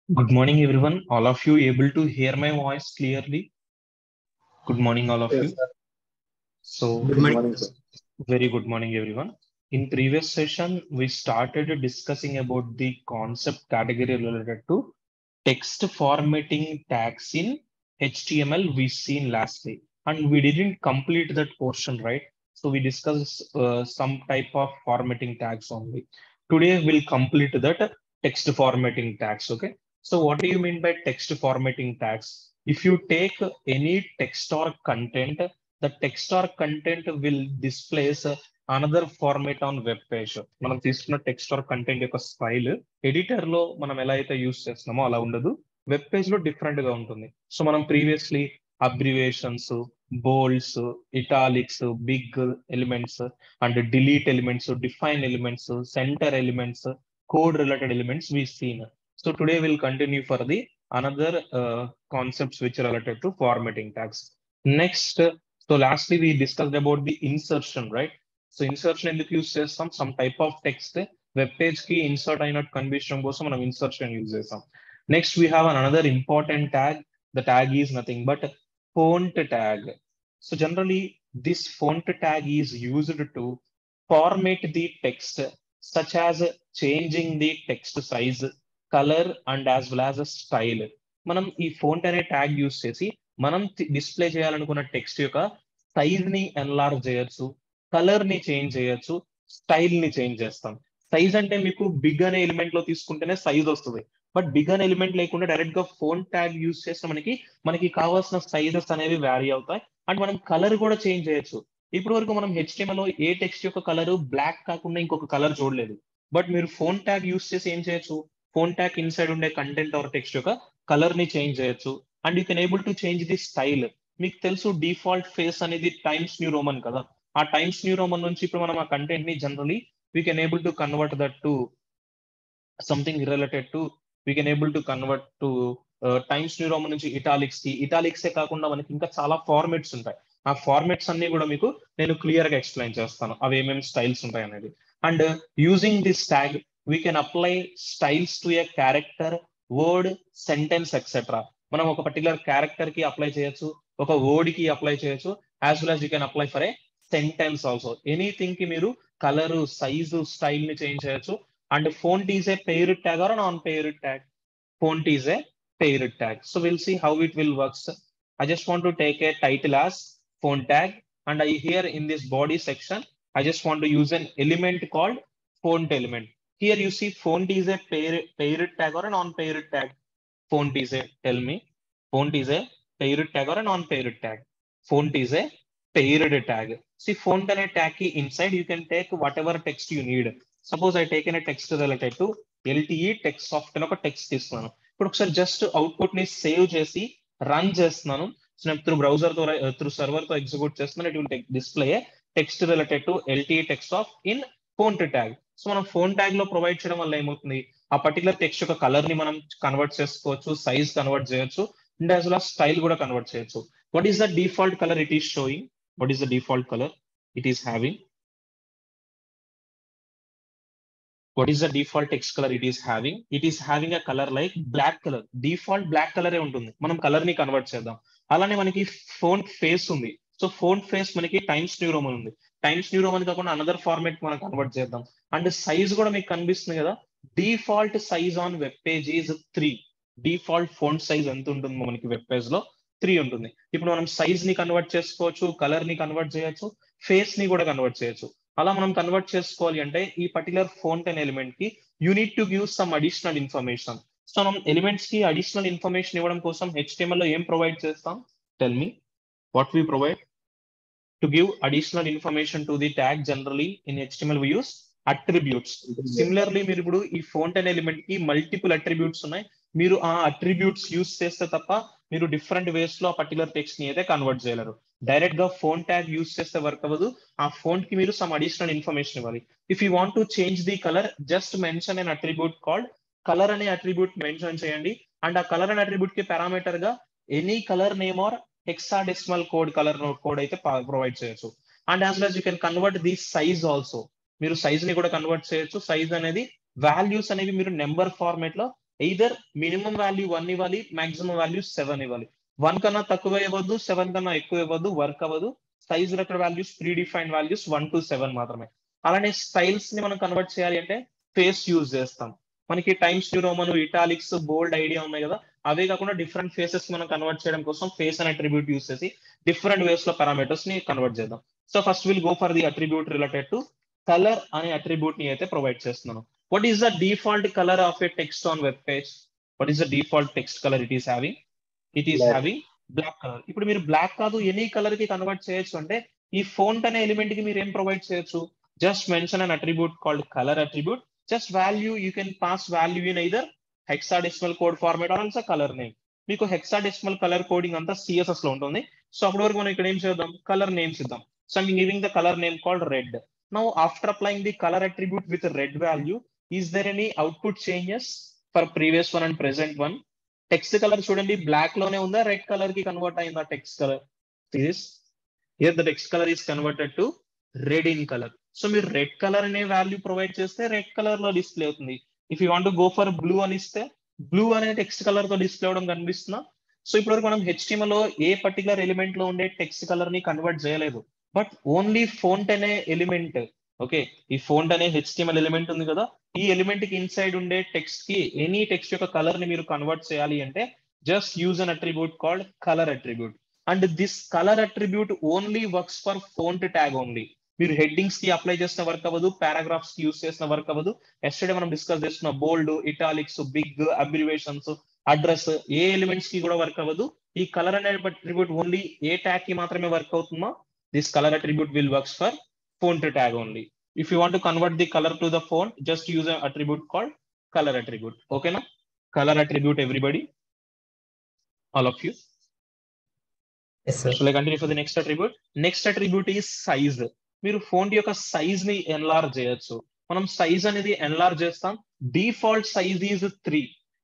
Good morning, everyone. All of you able to hear my voice clearly? Good morning, all of Yes, you. sir. So, Good morning, sir. very good morning, everyone. In previous session, we started discussing about the concept category related to text formatting tags in HTML we seen lastly, and we didn't complete that portion, right? So we discussed some type of formatting tags only. Today we'll complete that text formatting tags. Okay. So what do you mean by text formatting tags? If you take any text or content, the text or content will displace another format on web page. మనం తీసుకున్న text are content యొక్క style editor లో మనం ఎలా అయితే use చేస్తున్నామో అలా ఉండదు. వెబ్ పేజ్ లో డిఫరెంట్ గా ఉంటుంది. సో మనం previously abbreviations, bolds, italics, big elements and delete elements, define elements, centre elements, code related elements we've seen. So today we'll continue for the another concepts which are related to formatting tags. Next, so lastly we discussed about the insertion, right? So insertion ఎందుకు use చేస్తాం? Some type of text web page కి insert అయినట్టు కనిపించడం కోసం మనం insertion use చేస్తాం. Next we have another important tag. The tag is nothing but font tag. So generally this font tag is used to format the text such as changing the text size, color and as well as a style. మనం ఈ font అనే tag use చేసి మనం display చేయాలనుకున్న text యొక్క size ని enlarge చేయొచ్చు, colour ని చేంజ్ చేయొచ్చు, స్టైల్ ని చేంజ్ చేస్తాం. సైజ్ అంటే మీకు బిగ్ అనే ఎలిమెంట్ లో తీసుకుంటేనే సైజ్ వస్తుంది. బట్ బిగ్ అనే ఎలిమెంట్ లేకుండా డైరెక్ట్ గా ఫోన్ ట్యాగ్ యూస్ చేస్తే మనకి కావాల్సిన సైజెస్ అనేవి వ్యారీ అవుతాయి. అండ్ మనం కలర్ కూడా చేంజ్ చేయొచ్చు. ఇప్పటి వరకు మనం HTML లో ఏ టెక్స్ట్ యొక్క కలర్ బ్లాక్ కాకుండా ఇంకొక కలర్ చూడలేదు. బట్ మీరు ఫోన్ ట్యాగ్ యూస్ చేసి ఏం చేయొచ్చు? ఫోన్ ట్యాగ్ ఇన్సైడ్ ఉండే కంటెంట్ ఆర్ టెక్స్ట్ యొక్క కలర్ ని చేంజ్ చేయొచ్చు. And you can able to change the style. మీకు తెలుసు డిఫాల్ట్ ఫేస్ అనేది టైమ్స్ న్యూ రోమన్ కదా. ఆ టైమ్స్ న్యూ రోమన్ నుంచి ఇప్పుడు మనం ఆ కంటెంట్ ని generally we can able to convert that to something related to we can able to convert two times New Roman నుంచి ఇటాలిక్స్ కి. ఇటాలిక్సే కాకుండా మనకి ఇంకా చాలా ఫార్మాట్స్ ఉంటాయి. ఆ ఫార్మాట్స్ అన్ని కూడా మీకు నేను క్లియర్ గా ఎక్స్ప్లెయిన్ చేస్తాను అవి ఏమేమి స్టైల్స్ ఉంటాయి అనేది. And using this tag we can apply styles to A character, word, sentence etcetera. మనం ఒక పర్టికులర్ క్యారెక్టర్ కి అప్లై చేయొచ్చు, ఒక వర్డ్ కి అప్లై చేయొచ్చు, as well as you can apply for a sentence also. Anything కి మీరు కలర్, సైజు, స్టైల్ ని చేంజ్ చేయొచ్చు. And font is a paired tag or a non-paired tag? Font is a paired tag. So we'll see how it will work. I just want to take a title as font tag, and I here in this body section, I just want to use an element called font element. Here you see font is a paired tag or a non-paired tag. Font is a, tell me, font is a paired tag or a non-paired tag? Font is a paired tag. See, font and a tag key inside, you can take whatever text you need. Suppose I taken a text related to LTE text soft అని ఒక text తీసుకున్నాను. ఇప్పుడు ఒకసారి just output ని save చేసి run చేస్తున్నాను. So నేను through browser తో త్రూ సర్వర్ తో ఎగ్జిక్యూట్ చేస్తున్నాను. It will display text related to LTE text of in font tag. So మనం ఫోన్ ట్యాగ్ లో ప్రొవైడ్ చేయడం వల్ల ఏమవుతుంది? ఆ పర్టికులర్ టెక్స్ట్ యొక్క కలర్ ని మనం కన్వర్ట్ చేసుకోవచ్చు, సైజ్ కన్వర్ట్ చేయొచ్చు, అండ్ యాజ్ వెల్ స్టైల్ కూడా కన్వర్ట్ చేయొచ్చు. What is the default colour it is showing? What is the default color it is having? What is the default text color it is having? It is having a color like black color. Default black color ఏ ఉంటుంది. మనం colour ని convert చేద్దాం. అలానే మనకి phone face ఉంది. So phone face మనకి times New Roman ఉంది. Times New Roman కాకుండా అనదర్ ఫార్మాట్ మనం కన్వర్ట్ చేద్దాం. అండ్ సైజ్ కూడా మీకు కనిపిస్తుంది కదా. Default size on web page is 3. Default phone size ఎంత ఉంటుంది మనకి వెబ్ పేజ్ లో? 3 ఉంటుంది. ఇప్పుడు మనం సైజ్ ని కన్వర్ట్ చేసుకోవచ్చు, కలర్ ని కన్వర్ట్ చేయొచ్చు, ఫేస్ ని కూడా కన్వర్ట్ చేయొచ్చు. అలా మనం కన్వర్ట్ చేసుకోవాలి అంటే ఈ పర్టికులర్ ఫోంట్ అండ్ ఎలిమెంట్ కి you need to give some additional information. So మనం ఎలిమెంట్స్ కి అడిషనల్ ఇన్ఫర్మేషన్ ఇవ్వడం కోసం HTML లో ఏం ప్రొవైడ్ చేస్తాం? Tell me what we provide to give additional information to the tag. Generally in HTML we use attributes. Similarly మీరు ఇప్పుడు ఈ ఫోంట్ అండ్ ఎలిమెంట్ కి మల్టిపుల్ అట్రిబ్యూట్స్ ఉన్నాయి. మీరు ఆ అట్రిబ్యూట్స్ యూస్ చేస్తే తప్ప మీరు డిఫరెంట్ వేస్ లో ఆ పర్టికులర్ టెక్స్ట్ ని అయితే కన్వర్ట్ చేయలేరు. డైరెక్ట్ గా ఫోన్ ట్యాగ్ యూస్ చేస్తే వర్క్ అవ్వదు. ఆ ఫోన్ కి మీరు సమ్ అడిషనల్ ఇన్ఫర్మేషన్ ఇవ్వాలి. If you want to change the colour, just mention an attribute called colour అనే అట్రిబ్యూట్ మెన్షన్ చేయండి. అండ్ ఆ కలర్ అనే అట్రిబ్యూట్ కి పారామీటర్ గా any colour name or hexadecimal code colour code అయితే ప్రొవైడ్ చేయొచ్చు. And as well you can convert the size also. మీరు size ని కూడా కన్వర్ట్ చేయొచ్చు. సైజ్ అనేది వాల్యూస్ అనేవి మీరు నెంబర్ ఫార్మేట్ లో either minimum value 1 ఇవ్వాలి, maximum value 7 ఇవ్వాలి. 1 కన్నా తక్కువ ఇవ్వద్దు, 7 కన్నా ఎక్కువ ఇవ్వద్దు, వర్క్ అవ్వదు. Size related values pre defined values 1 to 7 మాత్రమే. అలానే స్టైల్స్ ని మనం కన్వర్ట్ చేయాలి అంటే ఫేస్ యూజ్ చేస్తాం. మనకి టైమ్స్ న్యూ రోమన్, ఇటాలిక్స్, బోల్డ్ ఐడియా ఉన్నాయి కదా, అవే కాకుండా డిఫరెంట్ ఫేసెస్ మనం కన్వర్ట్ చేయడం కోసం ఫేస్ అనే అట్రిబ్యూట్ యూస్ చేసి డిఫరెంట్ వేస్ లో పారామీటర్స్ ని కన్వర్ట్ చేద్దాం. So first will go for the attribute related to colour అనే అట్రిబ్యూట్ ని అయితే ప్రొవైడ్ చేస్తున్నాను. What is the default color of a text on web page? What is the default text color it is having? It is having black color. ఇప్పుడు మీరు black కాదు any colour కి convert చేయొచ్చు అంటే ఈ ఫోంట్ అనే element కి మీరు ఏం ప్రొవైడ్ చేయొచ్చు? Just mention an attribute called colour attribute. Just value you can pass value in either hexadecimal code format or also colour name. మీకు హెక్సాడెసిమల్ కలర్ కోడింగ్ అంతా సిఎస్ఎస్ లో ఉంటుంది. సో అప్పటి వరకు మనం ఇక్కడ ఏం చేద్దాం, కలర్ నేమ్స్ ఇద్దాం. So I'm giving the colour name called red. Now after applying the color attribute with red value, is there any output changes for previous one and present one? Text color చూడండి black లోనే ఉందా, red colour కి convert అయిందా text colour? Here the text color is converted to red in color. So మీరు red colour అనే value provide చేస్తే red colour లో display అవుతుంది. If you want go for blue అని ఇస్తే బ్లూ అనే టెక్స్ట్ కలర్ తో డిస్ప్లే అవడం కనిపిస్తుందా? సో ఇప్పటివరకు మనం HTML లో ఏ పర్టికులర్ ఎలిమెంట్ లో ఉండే టెక్స్ట్ కలర్ ని కన్వర్ట్ చేయలేదు, బట్ ఓన్లీ ఫోంట్ అనే ఎలిమెంట్. ఓకే, ఈ ఫోంట్ అనే HTML ఎలిమెంట్ ఉంది కదా, ఈ ఎలిమెంట్ కి ఇన్సైడ్ ఉండే టెక్స్ట్ కి ఎనీ టెక్స్ట్ యొక్క కలర్ ని మీరు కన్వర్ట్ చేయాలి అంటే just use an attribute called colour attribute. And this colour attribute only works for font tag only. మీరు హెడ్డింగ్స్ కి అప్లై చేసిన వర్క్ అవ్వదు, పారాగ్రాఫ్స్ కి యూస్ చేసిన వర్క్ అవ్వదు. ఎస్టర్డే మనం డిస్కస్ చేస్తున్న బోల్డ్, ఇటాలిక్స్, బిగ్, అబ్రివేషన్స్, అడ్రస్ ఏ ఎలిమెంట్స్ కి కూడా వర్క్ అవ్వదు. ఈ కలర్ అనే అట్రిబ్యూట్ ఓన్లీ ఏ ట్యాగ్ కి మాత్రమే వర్క్ అవుతుందో this color attribute will works for font tag only. If you want to convert the color to the font, just use an attribute called color attribute. Okay na? Color attribute everybody, all of you. Yes sir. Shall I continue for the next attribute? Next attribute is size. మీరు font యొక్క size ని enlarge చేయొచ్చు. మనం size అనేది enlarge చేస్తాం. Default size is 3.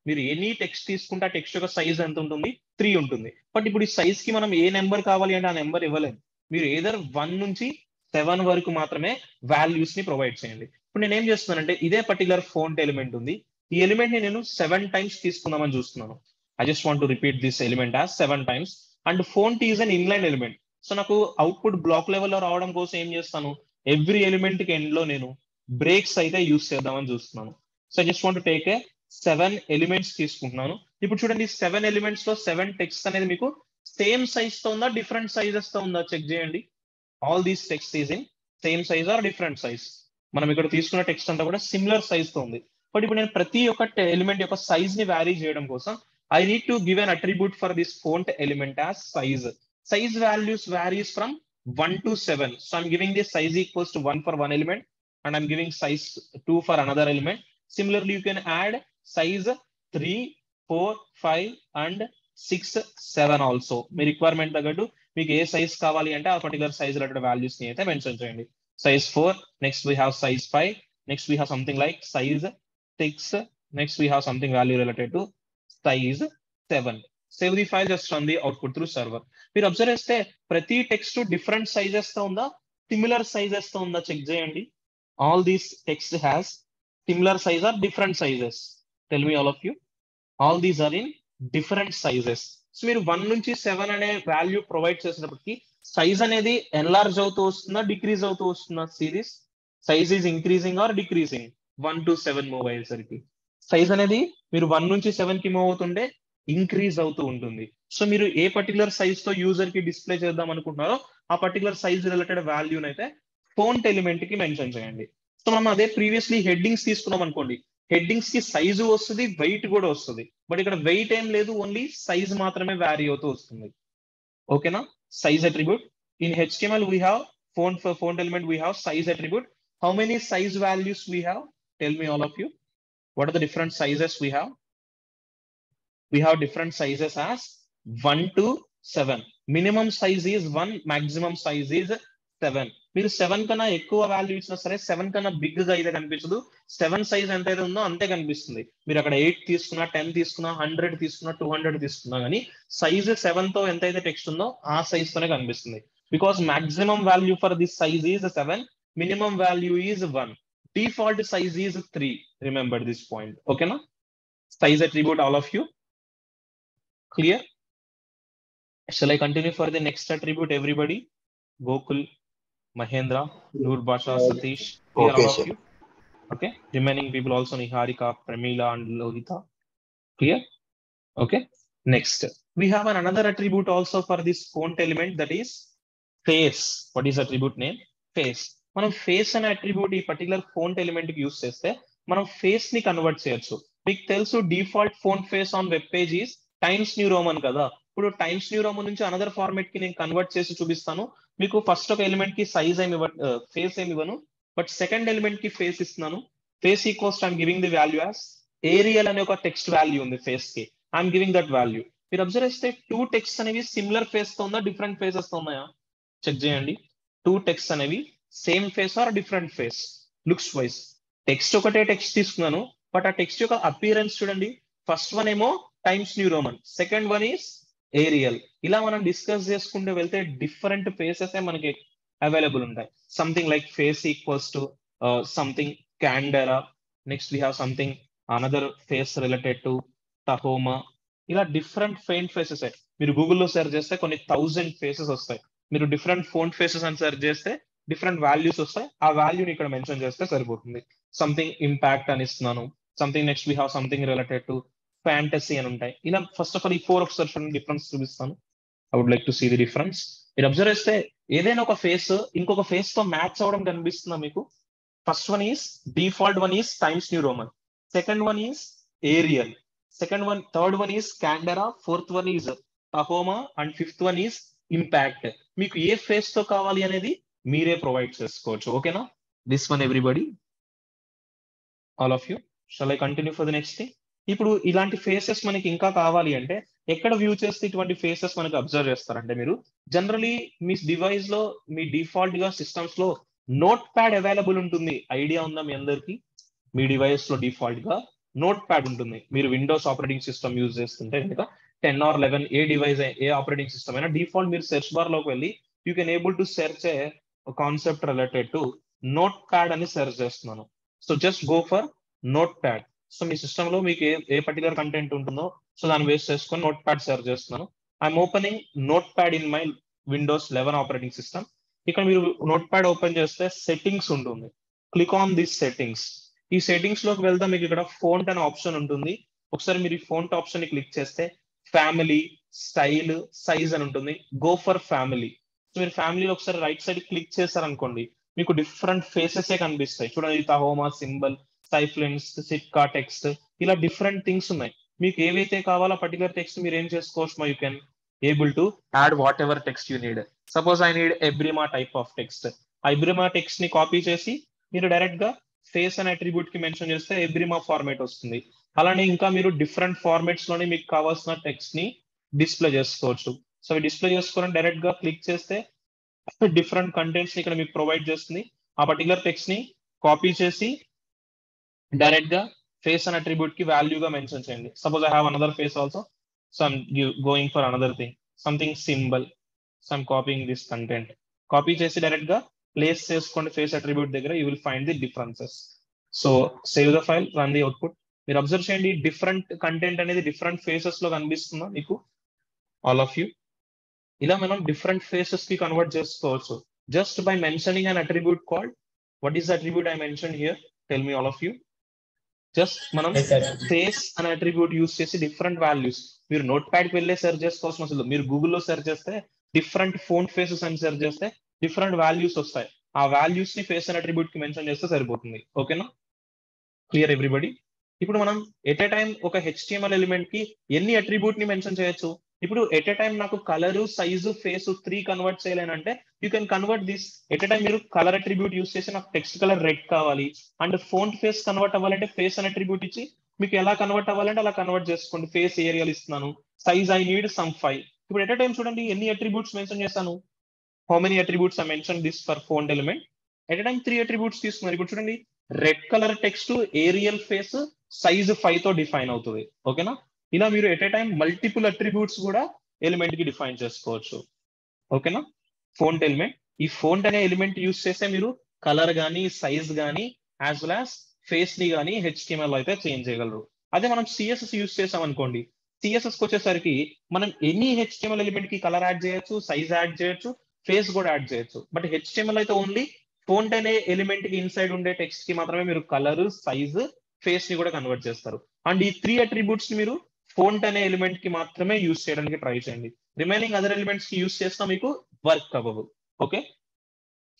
మీరు any text తీసుకుంటే ఆ టెక్స్ట్ యొక్క సైజ్ ఎంత ఉంటుంది? 3 ఉంటుంది. బట్ ఇప్పుడు ఈ సైజ్ కి మనం ఏ నెంబర్ కావాలి అంటే ఆ నెంబర్ ఇవ్వలేదు. మీరు ఏదర్ 1 నుంచి 7 వరకు మాత్రమే వాల్యూస్ ని ప్రొవైడ్ చేయండి. ఇప్పుడు నేను ఏం చేస్తున్నానంటే ఇదే పర్టికులర్ ఫోంట్ ఎలిమెంట్ ఉంది, ఈ ఎలిమెంట్ ని నేను 7 టైమ్స్ తీసుకుందామని చూస్తున్నాను. I just want to repeat this element as 7 times. And font is an inline element. So నాకు అవుట్పుట్ బ్లాక్ లెవెల్లో రావడం కోసం ఏం చేస్తాను, ఎవ్రీ ఎలిమెంట్ కి ఎండ్ లో నేను బ్రేక్స్ అయితే యూస్ చేద్దామని చూస్తున్నాను. So I just want to take 7 elements తీసుకుంటున్నాను. ఇప్పుడు చూడండి 7 ఎలిమెంట్స్ లో 7 టెక్స్ట్ అనేది మీకు సేమ్ సైజ్ తో ఉందా, డిఫరెంట్ సైజెస్ తో ఉందా చెక్ చేయండి. All these text is in same size or different size. మనం ఇక్కడ తీసుకున్న టెక్స్ట్ అంతా కూడా సిమిలర్ సైజ్ తో ఉంది. బట్ ఇప్పుడు నేను ప్రతి ఒక్క ఎలిమెంట్ యొక్క సైజ్ ని వ్యారీ చేయడం కోసం I need to give an attribute for this font element as size. Size values varies from 1 to 7. So I'm giving this size equals to 1 for one element and I'm giving size 2 for another element. Similarly, you can add size 3, 4, 5 and 6, 7 also. Me requirement తగ్గట్టు మీకు ఏ size కావాలి అంటే ఆ particular size related values ని అయితే mention చేయండి. Size 4, next we have size 5, next we have something like size 6, next we have something value related to size 7. Save the file, just run the output through server. మీరు observe చేస్తే ప్రతి text different sizes తో ఉందా, similar sizes తో ఉందా check చేయండి. All these text has similar size or different sizes? Tell me all of you. All these are in different sizes. So మీరు 1 నుంచి 7 అనే వాల్యూ ప్రొవైడ్ చేసినప్పటికీ సైజ్ అనేది ఎన్లార్జ్ అవుతూ వస్తుందా, డిక్రీజ్ అవుతూ వస్తుందా? Series size is increasing or decreasing 1 to 7 move అయ్యేసరికి? సైజ్ అనేది మీరు 1 నుంచి 7 కి మూవ్ అవుతుంటే ఇంక్రీజ్ అవుతూ ఉంటుంది. సో మీరు ఏ పర్టికులర్ సైజ్ తో యూజర్ కి డిస్ప్లే చేద్దాం అనుకుంటున్నారో ఆ పర్టికులర్ సైజ్ రిలేటెడ్ వాల్యూని అయితే ఫోంట్ ఎలిమెంట్ కి మెన్షన్ చేయండి. సో మనం అదే ప్రీవియస్లీ హెడ్డింగ్స్ తీసుకున్నాం అనుకోండి, హెడ్డింగ్స్ కి సైజు వస్తుంది, వెయిట్ కూడా వస్తుంది. బట్ ఇక్కడ వెయిట్ ఏం లేదు, ఓన్లీ సైజ్ మాత్రమే వ్యారీ అవుతూ వస్తుంది. ఓకేనా? Size attribute in HTML we have font. For font element we have size attribute. How many size values we have? Tell me all of you. What are the different sizes we have? We have different sizes as 1 to 7. Minimum size is 1, maximum size is 7. మీరు 7 కన్నా ఎక్కువ value ఇచ్చినా సరే 7 కన్నా big గా అయితే కనిపించదు. 7 size ఎంత అయితే ఉందో అంతే కనిపిస్తుంది. మీరు అక్కడ 8 తీసుకున్నా, 10 తీసుకున్నా, 100 తీసుకున్నా, 200 తీసుకున్నా కానీ సైజ్ 7 తో ఎంత అయితే టెక్స్ట్ ఉందో ఆ సైజ్ తోనే కనిపిస్తుంది. Because maximum value for this size is 7, minimum value is 1. Default size is 3. Remember this point. Okay na? size attribute, all of you clear? Shall I continue for the next attribute, everybody? Gokul, Mahendra, Noor Basha, Satish, clear, Okay, all sir. of you? Okay, remaining people also Niharika, Pramila and Lohita, clear? Okay, next we have another attribute also for this font element, that is face. What is attribute name? Face. మనం face అనే attribute ఈ particular font element కి use చేస్తే మనం face ని convert చేయొచ్చు. మీకు తెలుసు default font face on web page is Times New Roman కదా. ఇప్పుడు టైమ్స్ న్యూ రోమన్ నుంచి అనదర్ ఫార్మాట్ కి నేను కన్వర్ట్ చేసి చూపిస్తాను. మీకు ఫస్ట్ ఒక ఎలిమెంట్ కి సైజ్ ఏమి ఫేస్ ఏమి ఇవ్వను, బట్ సెకండ్ ఎలిమెంట్ కి ఫేస్ ఇస్తున్నాను. Face equals I'm giving the value as Arial అనే ఒక టెక్స్ట్ వాల్యూ ఉంది ఫేస్ కి, ఐఎమ్ గివింగ్ దట్ వాల్యూ. మీరు అబ్జర్వ్ చేస్తే టూ టెక్స్ట్ అనేవి సిమిలర్ ఫేస్ తో ఉందా, డిఫరెంట్ ఫేసెస్ తో ఉన్నాయా? చెక్ చేయండి. టూ టెక్స్ట్ అనేవి same face or different face looks wise. Text ఒకటే టెక్స్ట్ తీసుకున్నాను, బట్ ఆ టెక్స్ట్ యొక్క అపియరెన్స్ చూడండి. ఫస్ట్ వన్ ఏమో Times New Roman, second one is Arial. ఇలా మనం డిస్కస్ చేసుకుంటూ వెళ్తే డిఫరెంట్ ఫేసెస్ మనకి అవైలబుల్ ఉంటాయి. Something like face equals to something Candara. Next we have something another face related to Tahoma. ఇలా డిఫరెంట్ ఫెయింట్ ఫేసెస్ మీరు గూగుల్లో సెర్చ్ చేస్తే కొన్ని 1000 ఫేసెస్ వస్తాయి. మీరు డిఫరెంట్ ఫోన్ ఫేసెస్ అని సెర్చ్ చేస్తే డిఫరెంట్ వాల్యూస్ వస్తాయి. ఆ వాల్యూని ఇక్కడ మెన్షన్ చేస్తే సరిపోతుంది. సంథింగ్ ఇంపాక్ట్ అని ఇస్తున్నాను. Something next we have something related to fantasy అని ఉంటాయి. ఇలా ఫస్ట్ ఆఫ్ ఆల్ ఈ 4 ఒకసారి డిఫరెన్స్ చూపిస్తాను. I would like to see the difference. మీరు అబ్జర్వ్ చేస్తే ఏదైనా ఒక ఫేస్ ఇంకొక ఫేస్ తో మ్యాచ్ అవడం కనిపిస్తుందా మీకు? First one is default one is Times New Roman, second one is Arial, third one is Candara, fourth one is Tahoma and fifth one is Impact. మీకు ఏ ఫేస్ తో కావాలి అనేది మీరే ప్రొవైడ్ చేసుకోవచ్చు. ఓకేనా? This one everybody, all of you. Shall I continue for the next thing? ఇప్పుడు ఇలాంటి ఫేసెస్ మనకి ఇంకా కావాలి అంటే ఎక్కడ వ్యూ చేస్తే ఇటువంటి ఫేసెస్ మనకి అబ్జర్వ్ చేస్తారంటే, మీరు జనరలీ మీ డివైస్ లో మీ డిఫాల్ట్ గా సిస్టమ్స్ లో నోట్ ప్యాడ్ అవైలబుల్ ఉంటుంది. ఐడియా ఉందా మీ అందరికి? మీ డివైస్ లో డిఫాల్ట్ గా నోట్ ప్యాడ్ ఉంటుంది. మీరు విండోస్ ఆపరేటింగ్ సిస్టమ్ యూజ్ చేస్తుంటే కనుక 10 or 11 A device A operating system అయినా డిఫాల్ట్ మీరు సెర్చ్ బార్ లోకి వెళ్ళి you can able to search A concept related to note pad అని సెర్చ్ చేస్తున్నాను. So just go for note pad. So me system లో మీకు ఏ పర్టికులర్ కంటెంట్ ఉంటుందో so దాన్ని బేస్ చేసుకొని నోట్ ప్యాడ్ సెర్చ్ చేస్తున్నాను. I'm opening note pad in my Windows 11 operating system. ఇక్కడ మీరు నోట్ ప్యాడ్ ఓపెన్ చేస్తే సెట్టింగ్స్ ఉంటుంది. Click on this settings. ఈ సెట్టింగ్స్ లోకి వెళ్తే మీకు ఇక్కడ ఫోంట్ అనే ఆప్షన్ ఉంటుంది. ఒకసారి మీరు ఈ ఫోంట్ ఆప్షన్ ని క్లిక్ చేస్తే ఫ్యామిలీ, స్టైల్, సైజ్ అని ఉంటుంది. Go for family. సో మీరు ఫ్యామిలీలో ఒకసారి రైట్ సైడ్ క్లిక్ చేశారనుకోండి, మీకు డిఫరెంట్ ఫేసెస్ కనిపిస్తాయి. చూడండి, టహోమా సింబల్, సైఫ్లెన్స్, సిట్కా టెక్స్ట్, ఇలా డిఫరెంట్ థింగ్స్ ఉన్నాయి. మీకు ఏవైతే కావాలో పర్టికులర్ టెక్స్ట్ మీరు ఏం చేసుకోవచ్చు, you can able to add whatever text you need. Suppose I need Ebrima type of text. ఆ ఎబ్రిమా టెక్స్ట్ ని కాపీ చేసి మీరు డైరెక్ట్ గా ఫేస్ అనే అట్రిబ్యూట్ కి మెన్షన్ చేస్తే ఎబ్రిమా ఫార్మేట్ వస్తుంది. అలానే ఇంకా మీరు డిఫరెంట్ ఫార్మేట్స్ లోనే మీకు కావాల్సిన టెక్స్ట్ ని డిస్ప్లే చేసుకోవచ్చు. సో డిస్ప్లే చేసుకోవాలని డైరెక్ట్ గా క్లిక్ చేస్తే డిఫరెంట్ కంటెంట్స్ ని ఇక్కడ మీకు ప్రొవైడ్ చేస్తుంది. ఆ పర్టికులర్ టెక్స్ట్ ని కాపీ చేసి డైరెక్ట్ గా ఫేస్ అనే అట్రిబ్యూట్ కి వాల్యూగా మెన్షన్ చేయండి. Suppose I have another face also, so I'm going for another thing, something symbol. So I'm copying this content. Copy చేసి డైరెక్ట్ గా ప్లేస్ చేసుకోండి ఫేస్ అట్రిబ్యూట్ దగ్గర. You will find the differences. So save the file, run the output. మీరు observe చేయండి, different content అనేది different faces లో కనిపిస్తుందా మీకు? All of you. ఇలా మనం డిఫరెంట్ ఫేసెస్ కి కన్వర్ట్ చేసుకోవచ్చు just by mentioning an attribute called, what is the attribute I mention here? Tell me all of you. Just మనం Yes, sir. ఫేస్ అనే అట్రిబ్యూట్ యూస్ చేసి డిఫరెంట్ వాల్యూస్, మీరు note pad కి వెళ్ళే search చేసుకోవాల్సిన అసలు, మీరు గూగుల్లో సెర్చ్ చేస్తే డిఫరెంట్ ఫోన్ ఫేసెస్ అని సెర్చ్ చేస్తే డిఫరెంట్ వాల్యూస్ వస్తాయి. ఆ వాల్యూస్ ని ఫేస్ అనే అట్రిబ్యూట్ కి మెన్షన్ చేస్తే సరిపోతుంది. ఓకేనా? Clear everybody? ఇప్పుడు మనం ఎట్ ఎ టైం ఒక HTML ఎలిమెంట్ కి ఎన్ని అట్రిబ్యూట్ ని మెన్షన్ చేయొచ్చు? ఇప్పుడు ఎట్ ఎ టైం నాకు కలరు, సైజు, ఫేస్ 3 కన్వర్ట్ చేయాలంటే you can convert this. At a time మీరు కలర్ అట్రిబ్యూట్ యూస్ చేసి నాకు టెక్స్ట్ కలర్ రెడ్ కావాలి అండ్ ఫోంట్ ఫేస్ కన్వర్ట్ అవ్వాలంటే ఫేస్ అనే అట్రిబ్యూట్ ఇచ్చి మీకు ఎలా కన్వర్ట్ అవ్వాలంటే అలా కన్వర్ట్ చేసుకోండి. ఫేస్ ఏరియల్ ఇస్తున్నాను, సైజ్ ఐ నీడ్ సమ్ 5. ఇప్పుడు ఎట్ ఎ టైం చూడండి ఎన్ని అట్రిబ్యూట్స్ మెన్షన్ చేస్తాను. How many attributes I mention this for font element? At a time 3 attributes తీసుకున్నారు. ఇప్పుడు చూడండి, red colour text, Arial face, size 5 తో డిఫైన్ అవుతుంది. ఓకేనా? ఇలా మీరు at a time multiple attributes కూడా ఎలిమెంట్ కి డిఫైన్ చేసుకోవచ్చు. ఓకేనా? ఫోంట్ ఎలిమెంట్, ఈ ఫోంట్ అనే ఎలిమెంట్ యూస్ చేస్తే మీరు కలర్ గానీ, సైజ్ గానీ, యాజ్ వెల్ యాజ్ ఫేస్ ని గానీ HTML అయితే చేంజ్ చేయగలరు. అదే మనం సిఎస్ఎస్ యూస్ చేసాం అనుకోండి, సిఎస్ఎస్ కి వచ్చేసరికి మనం ఎనీ హెచ్టిఎంఎల్ ఎలిమెంట్ కి కలర్ యాడ్ చేయొచ్చు, సైజ్ యాడ్ చేయొచ్చు, ఫేస్ కూడా యాడ్ చేయొచ్చు. బట్ హెచ్టిఎంఎల్ అయితే ఓన్లీ ఫోంట్ అనే ఎలిమెంట్ కి ఇన్సైడ్ ఉండే టెక్స్ట్ కి మాత్రమే మీరు కలర్, సైజ్, ఫేస్ ని కూడా కన్వర్ట్ చేస్తారు. అండ్ ఈ 3 అట్రిబ్యూట్స్ ని మీరు ఫోంట్ అనే ఎలిమెంట్ కి మాత్రమే యూస్ చేయడానికి ట్రై చేయండి. రిమైనింగ్ అదర్ ఎలిమెంట్స్ కి యూస్ చేస్తా మీకు వర్క్ అవ్వవు. Okay,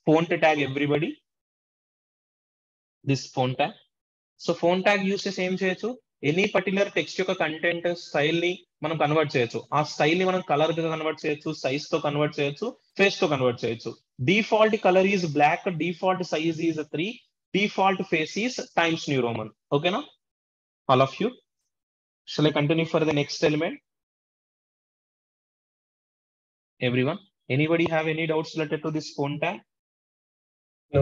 font tag everybody, this font tag. So phone tag use చేసి ఏం చేయొచ్చు, ఎనీ పర్టికులర్ టెక్స్ట్ యొక్క కంటెంట్ స్టైల్ ని మనం కన్వర్ట్ చేయొచ్చు. ఆ స్టైల్ ని మనం కలర్ గా కన్వర్ట్ చేయొచ్చు, సైజ్ తో కన్వర్ట్ చేయొచ్చు, ఫేస్ తో కన్వర్ట్ చేయొచ్చు. Default colour is black, default size is 3, default face is Times New Roman. ఓకేనా all of you? Shall I continue for the next element? Everyone, anybody have any doubts related to this phone tag? No.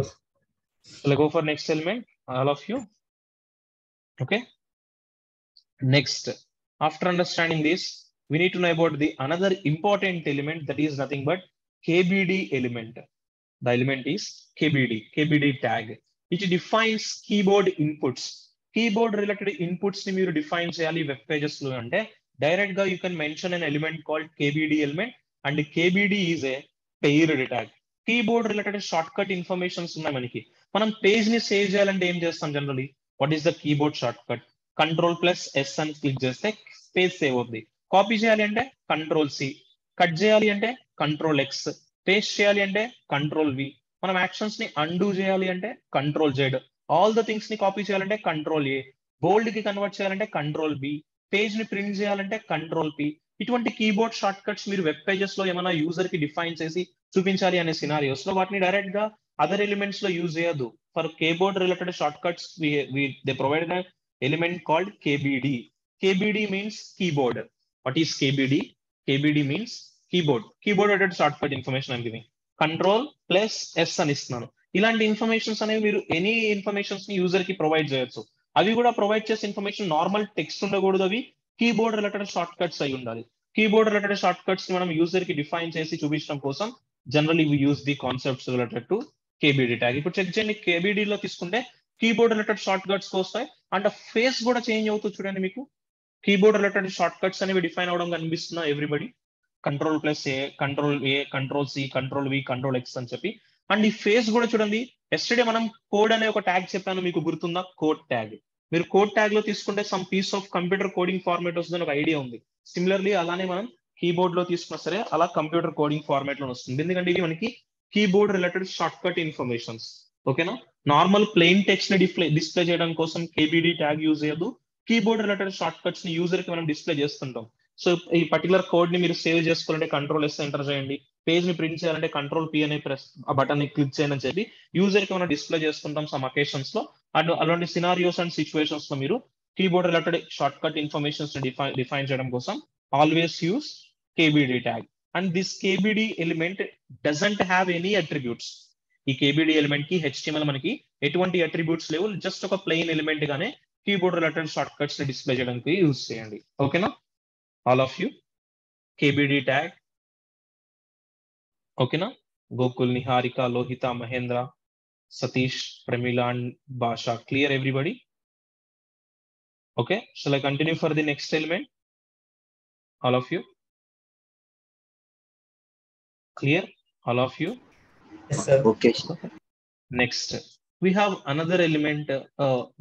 Shall I go for next element? All of you? Okay. Next, after understanding this, we need to know about the another important element, that is nothing but KBD element. The element is KBD tag, which defines keyboard inputs. Keyboard related inputs ni మీరు define చేయాలి web pages లో అంటే direct గా you can mention an element called KBD element, and KBD is a paired tag. Keyboard related short cut informations ఉన్నాయి మనకి. మనం page ని save చేయాలంటే ఏం చేస్తాం generally? What is the keyboard short cut? Ctrl+S అని క్లిక్ చేస్తే స్పేస్ సేవ్ అవుతుంది. కాపీ చేయాలి అంటే Ctrl+C, కట్ చేయాలి అంటే Ctrl+X, పేస్ట్ చేయాలి అంటే Ctrl+V, మనం యాక్షన్స్ ని అండూ చేయాలి అంటే Ctrl+Z, ఆల్ ద థింగ్స్ ని కాపీ చేయాలంటే Ctrl+A, బోల్డ్ కి కన్వర్ట్ చేయాలంటే Ctrl+B, పేజ్ ని ప్రింట్ చేయాలంటే Ctrl+P. ఇటువంటి కీబోర్డ్ షార్ట్ కట్స్ మీరు వెబ్ పేజెస్ లో ఏమైనా యూజర్ కి డిఫైన్ చేసి చూపించాలి అనే సినారియోస్ లో వాటిని డైరెక్ట్ గా అదర్ ఎలిమెంట్స్ లో యూజ్ చేయొద్దు. For keyboard related short cuts they provide element called KBD. KBD means keyboard. What is KBD? KBD means keyboard. Keyboard related shortcut information I'm giving. Ctrl+S అని ఇస్తున్నాను. ఇలాంటి informations అనేవి మీరు any informations ని user కి provide చేయొచ్చు. అవి కూడా ప్రొవైడ్ చేసే ఇన్ఫర్మేషన్ నార్మల్ టెక్స్ట్ ఉండకూడదు, అవి కీబోర్డ్ రిలేటెడ్ షార్ట్ కట్స్ అయి ఉండాలి. కీబోర్డ్ రిలేటెడ్ షార్ట్ కట్స్ ని మనం యూజర్ కి డిఫైన్ చేసి చూపించడం కోసం generally we use the concepts related to KBD tag. ఇప్పుడు చెక్ చేయండి, KBD లో తీసుకుంటే కీబోర్డ్ రిలేటెడ్ షార్ట్ కట్స్ వస్తాయి అండ్ ఫేస్ కూడా చేంజ్ అవుతుంది. చూడండి, మీకు కీబోర్డ్ రిలేటెడ్ షార్ట్ కట్స్ అనేవి డిఫైన్ అవడం కనిపిస్తున్నా everybody? Ctrl+A, Ctrl+A, Ctrl+C, Ctrl+V, Ctrl+X అని చెప్పి. అండ్ ఈ ఫేస్ కూడా చూడండి, ఎస్టర్డే మనం కోడ్ అనే ఒక ట్యాగ్ చెప్పాను, మీకు గుర్తుందా? Code tag. మీరు కోడ్ ట్యాగ్ లో తీసుకుంటే some piece of computer coding format వస్తుందని ఒక ఐడియా ఉంది. సిమిలర్లీ అలానే మనం కీబోర్డ్ లో తీసుకున్నా సరే అలా కంప్యూటర్ కోడింగ్ ఫార్మాట్ లో వస్తుంది, ఎందుకంటే ఇది మనకి keyboard related short cut informations. ఓకేనా? నార్మల్ ప్లెయిన్ టెక్స్ట్ ని డిస్ప్లే చేయడం కోసం KBD ట్యాగ్ యూజ్ చేయదు. కీబోర్డ్ రిలేటెడ్ షార్ట్ కట్స్ ని యూజర్ కి మనం డిస్ప్లే చేస్తుంటాం. సో ఈ పర్టికులర్ కోడ్ ని మీరు సేవ్ చేసుకోవాలంటే Ctrl+S ఎంటర్ చేయండి, పేజ్ ని ప్రింట్ చేయాలంటే Ctrl+P అనే ప్రెస్ ఆ బటన్ ని క్లిక్ చేయండి అని చెప్పి యూజర్ కి మనం డిస్ప్లే చేసుకుంటాం సమ్ అకేషన్స్ లో. అండ్ అలాంటి సినారియోస్ అండ్ సిచ్యువేషన్స్ లో మీరు keyboard related short cut informations ని డిఫైన్ చేయడం కోసం always use KBD tag. And this KBD element doesn't have any attributes. ఈ KBD ఎలిమెంట్ కి HTML మనకి ఎటువంటి అట్రిబ్యూట్స్ లేవు, జస్ట్ ఒక ప్లెయిన్ ఎలిమెంట్ గానే కీబోర్డ్ రిలేటెడ్ షార్ట్ కట్స్ ని డిస్ప్లే చేయడానికి యూజ్ చేయండి. ఓకేనా all of you? KBD tag. ఓకేనా? గోకుల్, నిహారిక, లోహిత, మహేంద్ర, సతీష్, ప్రమీల అండ్ భాష. Clear everybody? Okay, shall I continue for the next element? All of you clear? All of you? Yes, sir. Okay. Next, we have another element.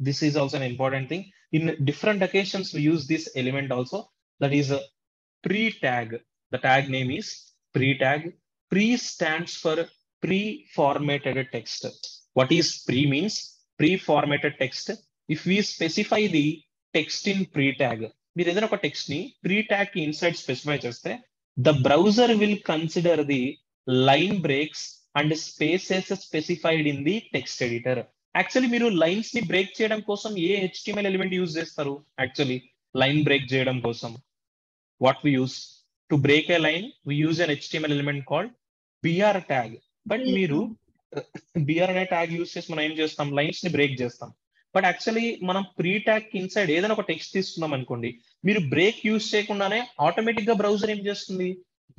This is also an important thing. In different occasions, we use this element also. That is a pre-tag. The tag name is pre-tag. Pre stands for pre-formatted text. What is pre means? Pre-formatted text. If we specify the text in pre-tag, మీరు ఏదైనా ఒక text ని pre-tag కి inside specify చేస్తే the browser will consider the line breaks and spaces specified in the text editor. Actually, మీరు lines ని break చేయడం కోసం ఏ HTML ఎలిమెంట్ యూజ్ చేస్తారు? యాక్చువల్లీ లైన్ బ్రేక్ చేయడం కోసం what we use to break a line, we use an HTML element called br tag. But మీరు br అనే tag use చేసి మనం ఏం చేస్తాం? లైన్స్ ని బ్రేక్ చేస్తాం. బట్ యాక్చువల్లీ మనం ప్రీ ట్యాగ్ ఇన్సైడ్ ఏదైనా ఒక టెక్స్ట్ తీసుకున్నాం అనుకోండి, మీరు బ్రేక్ యూజ్ చేయకుండానే ఆటోమేటిక్ గా బ్రౌజర్ ఏం చేస్తుంది?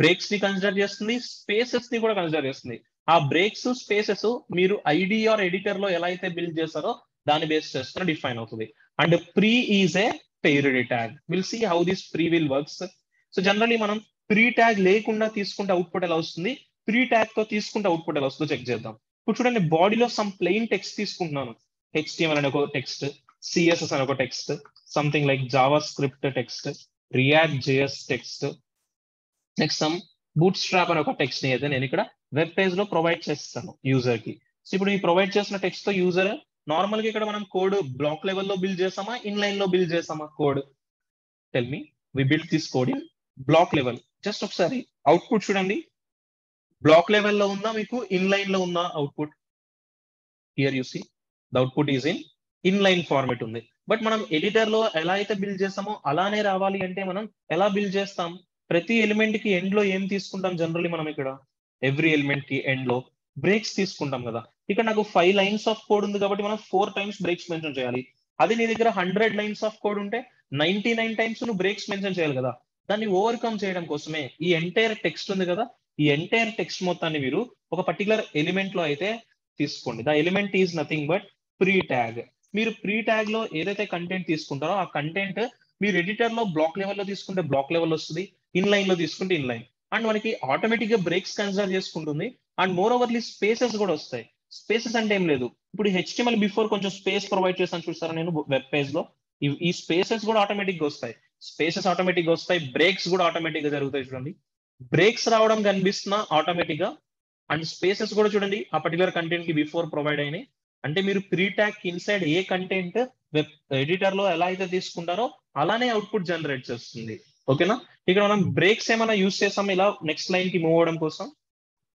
బ్రేక్స్ ని కన్సిడర్ చేస్తుంది, స్పేసెస్ ని కూడా కన్సిడర్ చేస్తుంది. ఆ బ్రేక్స్, స్పేసెస్ మీరు ఐడి ఆర్ ఎడిటర్ లో ఎలా అయితే బిల్డ్ చేస్తారో దాన్ని బేస్ చేసుకుని డిఫైన్ అవుతుంది. And pre is a paired tag. We'll see how this pre will works. So generally మనం ప్రీ ట్యాగ్ లేకుండా తీసుకుంటే అవుట్పుట్ ఎలా వస్తుంది, ప్రీ ట్యాగ్ తో తీసుకుంటే అవుట్పుట్ ఎలా వస్తుందో చెక్ చేద్దాం. ఇప్పుడు చూడండి, బాడీలో సమ్ ప్లెయిన్ టెక్స్ట్ తీసుకుంటున్నాను. HTML అనే ఒక టెక్స్ట్, CSS అనే ఒక text, something like Java script text, react JS text, next some boot strap అనే ఒక టెక్స్ట్ ని అయితే నేను ఇక్కడ వెబ్ పేజ్ లో ప్రొవైడ్ చేస్తాను యూజర్ కి. సో ఇప్పుడు ఈ ప్రొవైడ్ చేసిన టెక్స్ట్ తో యూజర్ నార్మల్ గా ఇక్కడ మనం కోడ్ బ్లాక్ లెవెల్లో బిల్డ్ చేసామా, ఇన్ లైన్ లో బిల్డ్ చేసామా code? Tell me. We build this code in block level. Just ఒకసారి అవుట్పుట్ చూడండి, బ్లాక్ లెవెల్లో ఉందా మీకు ఇన్ లైన్ లో ఉందా output? Here you see the output is inline format ఉంది. బట్ మనం ఎడిటర్ లో ఎలా అయితే బిల్డ్ చేస్తామో అలానే రావాలి అంటే మనం ఎలా బిల్డ్ చేస్తాం? ప్రతి ఎలిమెంట్ కి ఎండ్ లో ఏం తీసుకుంటాం జనరల్లీ మనం ఇక్కడ? ఎవ్రీ ఎలిమెంట్ కి ఎండ్ లో బ్రేక్స్ తీసుకుంటాం కదా. ఇక్కడ నాకు 5 లైన్స్ ఆఫ్ కోడ్ ఉంది కాబట్టి మనం 4 టైమ్స్ బ్రేక్స్ మెన్షన్ చేయాలి. అది నీ దగ్గర 100 లైన్స్ ఆఫ్ కోడ్ ఉంటే 99 టైమ్స్ నువ్వు బ్రేక్స్ మెన్షన్ చేయాలి కదా. దాన్ని ఓవర్కమ్ చేయడం కోసమే ఈ ఎంటైర్ టెక్స్ట్ ఉంది కదా, ఈ ఎంటైర్ టెక్స్ట్ మొత్తాన్ని మీరు ఒక పర్టికులర్ ఎలిమెంట్ లో అయితే తీసుకోండి. The element is nothing but pre tag. మీరు ప్రీ ట్యాగ్ లో ఏదైతే కంటెంట్ తీసుకుంటారో ఆ కంటెంట్ మీరు ఎడిటర్ లో బ్లాక్ లెవెల్లో తీసుకుంటే బ్లాక్ లెవెల్ వస్తుంది, ఇన్ లైన్ లో తీసుకుంటే ఇన్ లైన్. అండ్ మనకి ఆటోమేటిక్ గా బ్రేక్స్ కన్సిడర్ చేసుకుంటుంది. అండ్ మోర్ ఓవర్లీ స్పేసెస్ కూడా వస్తాయి. స్పేసెస్ అంటే ఏం లేదు, ఇప్పుడు HTML బిఫోర్ కొంచెం స్పేస్ ప్రొవైడ్ చేస్తాను చూస్తారా నేను వెబ్ పేజ్ లో, ఈ స్పేసెస్ కూడా ఆటోమేటిక్ గా వస్తాయి. స్పేసెస్ ఆటోమేటిక్ గా వస్తాయి, బ్రేక్స్ కూడా ఆటోమేటిక్ గా జరుగుతాయి. చూడండి, బ్రేక్స్ రావడం కనిపిస్తున్నా ఆటోమేటిక్ గా, అండ్ స్పేసెస్ కూడా చూడండి ఆ పర్టికులర్ కంటెంట్ కి బిఫోర్ ప్రొవైడ్ అయినాయి. అంటే మీరు ప్రీ ట్యాగ్ ఇన్సైడ్ ఏ కంటెంట్ వెబ్ ఎడిటర్ లో ఎలా అయితే తీసుకుంటారో అలానే అవుట్పుట్ జనరేట్ చేస్తుంది. ఓకేనా? ఇక్కడ మనం బ్రేక్స్ ఏమైనా యూస్ చేస్తాం ఇలా నెక్స్ట్ లైన్ కి మూవ్ అవడం కోసం?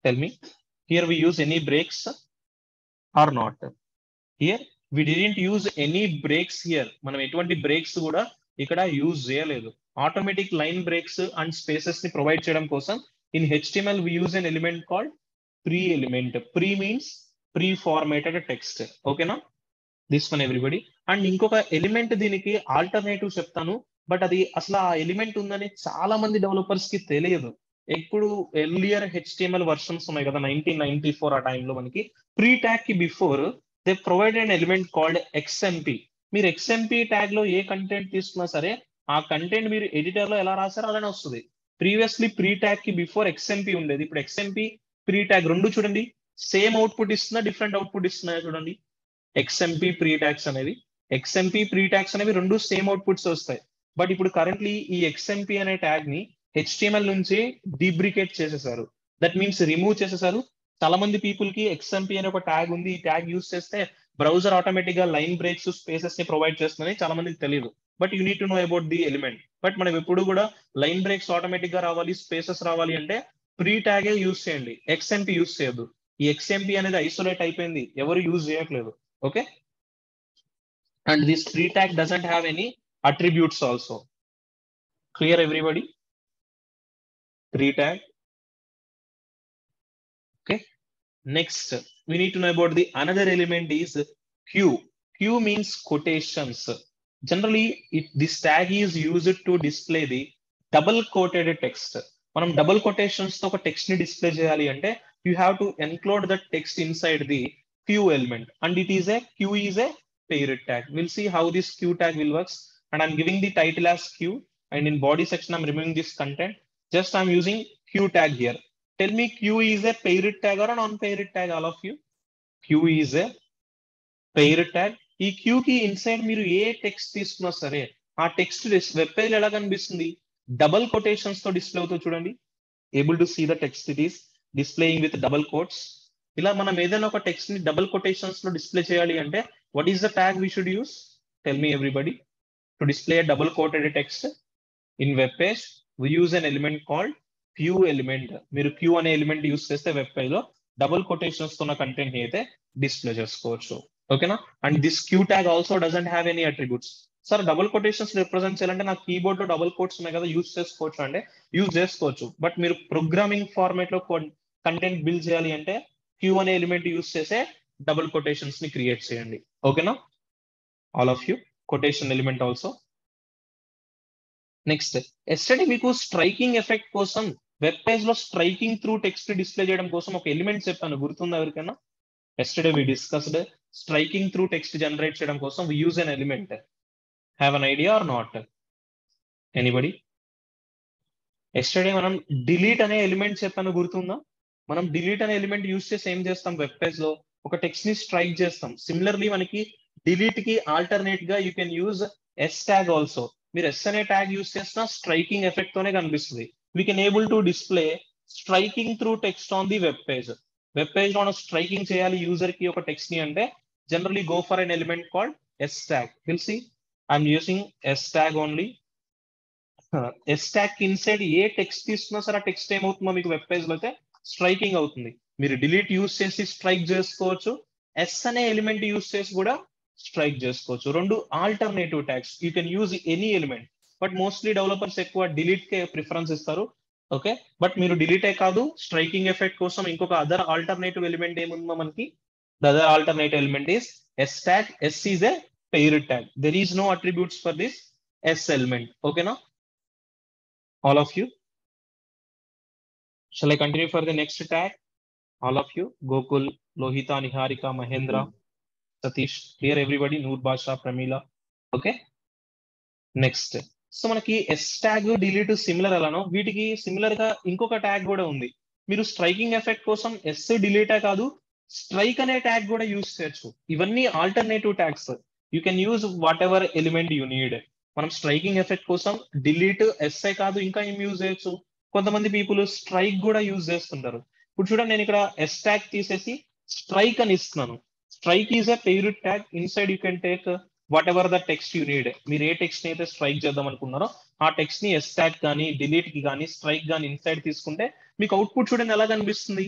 Tell me, here we use any breaks or not? Here we didn't use any breaks. Here మనం ఎటువంటి బ్రేక్స్ కూడా ఇక్కడ యూజ్ చేయలేదు. Automatic line breaks and spaces ని ప్రొవైడ్ చేయడం కోసం in HTML we use an element called pre element. Pre means pre formatted text. ఓకేనా? This one everybody. And ఇంకొక ఎలిమెంట్ దీనికి ఆల్టర్నేటివ్ చెప్తాను, బట్ అది అసలు ఆ ఎలిమెంట్ ఉందని చాలా మంది డెవలపర్స్ కి తెలియదు. ఎప్పుడు ఎర్లియర్ HTML వర్షన్స్ ఉన్నాయి కదా, 1994 ఆ టైంలో మనకి ప్రీ ట్యాగ్ కి before they provide an element called XMP. మీరు XMP ట్యాగ్ లో ఏ కంటెంట్ తీసుకున్నా సరే ఆ కంటెంట్ మీరు ఎడిటర్ లో ఎలా రాసారో అలానే వస్తుంది. ప్రీవియస్లీ ప్రీ ట్యాగ్ కి బిఫోర్ XMP ఉండేది. ఇప్పుడు XMP ప్రీ ట్యాగ్ రెండు చూడండి సేమ్ అవుట్పుట్ ఇస్తున్నా, డిఫరెంట్ అవుట్పుట్ ఇస్తున్నాయో చూడండి. XMP ప్రీ ట్యాగ్స్ అనేవి, XMP ప్రీ ట్యాగ్స్ అనేవి రెండు సేమ్ అవుట్పుట్స్ వస్తాయి. బట్ ఇప్పుడు కరెంట్లీ ఈ XMP అనే ట్యాగ్ ని HTML నుంచి డీబ్రికేట్ చేసేసారు. దట్ మీన్స్ రిమూవ్ చేసేసారు. చాలా మంది పీపుల్ కి XMP అనే ఒక ట్యాగ్ ఉంది, ఈ ట్యాగ్ యూస్ చేస్తే బ్రౌజర్ ఆటోమేటిక్ గా లైన్ బ్రేక్స్ స్పేసెస్ ని ప్రొవైడ్ చేస్తుందని చాలా మందికి తెలియదు. But you need to know about the element. But మనం ఎప్పుడు కూడా లైన్ బ్రేక్స్ ఆటోమేటిక్ గా రావాలి, స్పేసెస్ రావాలి అంటే ప్రీ ట్యాగే యూస్ చేయండి, XMP యూస్ చేయొద్దు. ఈ XMP అనేది ఐసోలేట్ అయిపోయింది, ఎవరు యూజ్ చేయట్లేదు. Okay? And this pre tag doesn't have any attributes also. Clear everybody? Pre tag. Okay. Next, we need to know about the another element is Q. Q means quotations. Generally, this tag is used to display the double quoted text. మనం double quotations తో ఒక text ని display చేయాలి అంటే you have to enclose the text inside the Q element, and it is a Q is a paired tag. We'll see how this Q tag will works. And I'm giving the title as Q, and in body section I'm removing this content. Just I'm using Q tag here. Tell me, Q is a paired tag or a non-paired tag, all of you? Q is a paired tag. ఈ Q కి inside మీరు ఏ text తీసుకున్నా సరే ఆ text web page ఎలా కనిపిస్తుంది? Double quotations తో display అవుతుంది చూడండి. Able to see the text, it is displaying with double quotes. ఇలా మనం ఏదైనా ఒక టెక్స్ట్ ని డబుల్ కొటేషన్స్ లో డిస్ప్లే చేయాలి అంటే what is the tag we should use? Tell me everybody. To display a double quoted text in web page, we use an element called Q element. మీరు Q అనే element use చేస్తే web page లో double quotations తో content ని అయితే display చేసుకోవచ్చు. ఓకేనా? And this Q tag also doesn't have any attributes. Sir double quotations represent చేయాలంటే నా కీబోర్డ్ లో డబుల్ కోట్స్ ఉన్నాయి కదా, యూస్ చేసుకోవచ్చు అంటే యూజ్ చేసుకోవచ్చు. బట్ మీరు ప్రోగ్రామింగ్ ఫార్మాట్ లో కంటెంట్ బిల్డ్ చేయాలి అంటే Q అనే ఎలిమెంట్ యూస్ చేసే డబుల్ కొటేషన్స్ ని క్రియేట్ చేయండి. ఓకేనా? All of you, quotation element also. Next, yesterday మీకు స్ట్రైకింగ్ ఎఫెక్ట్ కోసం వెబ్ పేజ్ లో స్ట్రైకింగ్ త్రూ టెక్స్ట్ డిస్ప్లే చేయడం కోసం ఒక ఎలిమెంట్ చెప్పాను, గుర్తుందా ఎవరికైనా? Yesterday we discussed striking through text generate చేయడం కోసం we use an element. Have an idea or not? Anybody? Yesterday మనం డిలీట్ అనే ఎలిమెంట్ చెప్పాను గుర్తుందా? మనం డిలీట్ అనే ఎలిమెంట్ యూస్ చేసి ఏం చేస్తాం? వెబ్ పేజ్ లో ఒక టెక్స్ట్ ని స్ట్రైక్ చేస్తాం. సిమిలర్లీ మనకి డిలీట్ కి ఆల్టర్నేట్ గా you can use S tag also. మీరు ఎస్ అనే ట్యాగ్ యూస్ చేసినా స్ట్రైకింగ్ ఎఫెక్ట్ తోనే కనిపిస్తుంది. We can able to display striking through text on the web page. Web page లో మనం స్ట్రైకింగ్ చేయాలి యూజర్ కి ఒక టెక్స్ట్ ని అంటే generally go for an element called S tag. Will see I'm using S tag only. S tag inside ఏ text తీసుకున్నా సరే ఆ టెక్స్ట్ ఏమవుతుందో మీకు వెబ్ పేజ్ లో అయితే స్ట్రైకింగ్ అవుతుంది. మీరు డిలీట్ యూస్ చేసి స్ట్రైక్ చేసుకోవచ్చు, ఎస్ అనే ఎలిమెంట్ యూస్ చేసి కూడా స్ట్రైక్ చేసుకోవచ్చు. రెండు alternative tags. You can use any element, but mostly developers ఎక్కువ డిలీట్ కే ప్రిఫరెన్స్ ఇస్తారు. ఓకే, బట్ మీరు డిలీటే కాదు, స్ట్రైకింగ్ ఎఫెక్ట్ కోసం ఇంకొక అదర్ ఆల్టర్నేటివ్ ఎలిమెంట్ ఏముందో మనకి, the other alternative element is S tag. S is a pair tag. There is no attributes for this S element. ఓకేనా all of you? Shall I continue for the next tag? All of you, Gokul, Lohita, Niharika, Mahendra, Satish, clear everybody? Noor Basha, Pramila. Okay, next. So మనకి yes tag delete similar అలానో వీటికి similar గా ఇంకొక tag కూడా ఉంది. మీరు striking effect కోసం yes డిలీటే కాదు, strike అనే ట్యాగ్ కూడా యూజ్ చేయొచ్చు. ఇవన్నీ alternative tags. You can use what ever element you need. మనం స్ట్రైకింగ్ ఎఫెక్ట్ కోసం డిలీట్ ఎస్ఐ కాదు ఇంకా ఏం యూజ్ చేయొచ్చు. కొంతమంది పీపుల్ స్ట్రైక్ కూడా యూజ్ చేస్తుంటారు. ఇప్పుడు చూడండి, నేను ఇక్కడ ఎస్ ట్యాగ్ తీసేసి స్ట్రైక్ అని ఇస్తున్నాను. Strike is a pair tag. Inside you can take what ever the text you need. మీరు ఏ టెక్స్ట్ ని అయితే స్ట్రైక్ చేద్దాం అనుకున్నారో ఆ టెక్స్ట్ ని ఎస్ ట్యాగ్ కానీ డిలీట్ కి కానీ స్ట్రైక్ కానీ ఇన్సైడ్ తీసుకుంటే మీకు అవుట్పుట్ చూడండి ఎలా కనిపిస్తుంది.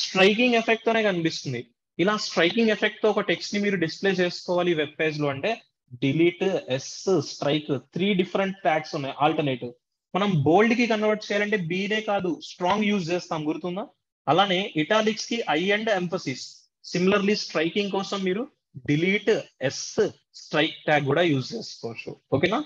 స్ట్రైకింగ్ ఎఫెక్ట్ తోనే కనిపిస్తుంది. ఇలా స్ట్రైకింగ్ ఎఫెక్ట్ తో ఒక టెక్స్ట్ ని మీరు డిస్ప్లే చేసుకోవాలి వెబ్ పేజ్ లో అంటే delete, S, strike 3 different tags ఉన్నాయి ఆల్టర్నేటివ్. మనం బోల్డ్ కి కన్వర్ట్ చేయాలంటే బీనే కాదు స్ట్రాంగ్ యూజ్ చేస్తాం గుర్తుందా? అలానే ఇటాలిక్స్ కి I and emphasis. Similarly striking కోసం మీరు డిలీట్, ఎస్, స్ట్రైక్ ట్యాగ్ కూడా యూజ్ చేసుకోవచ్చు. ఓకేనా?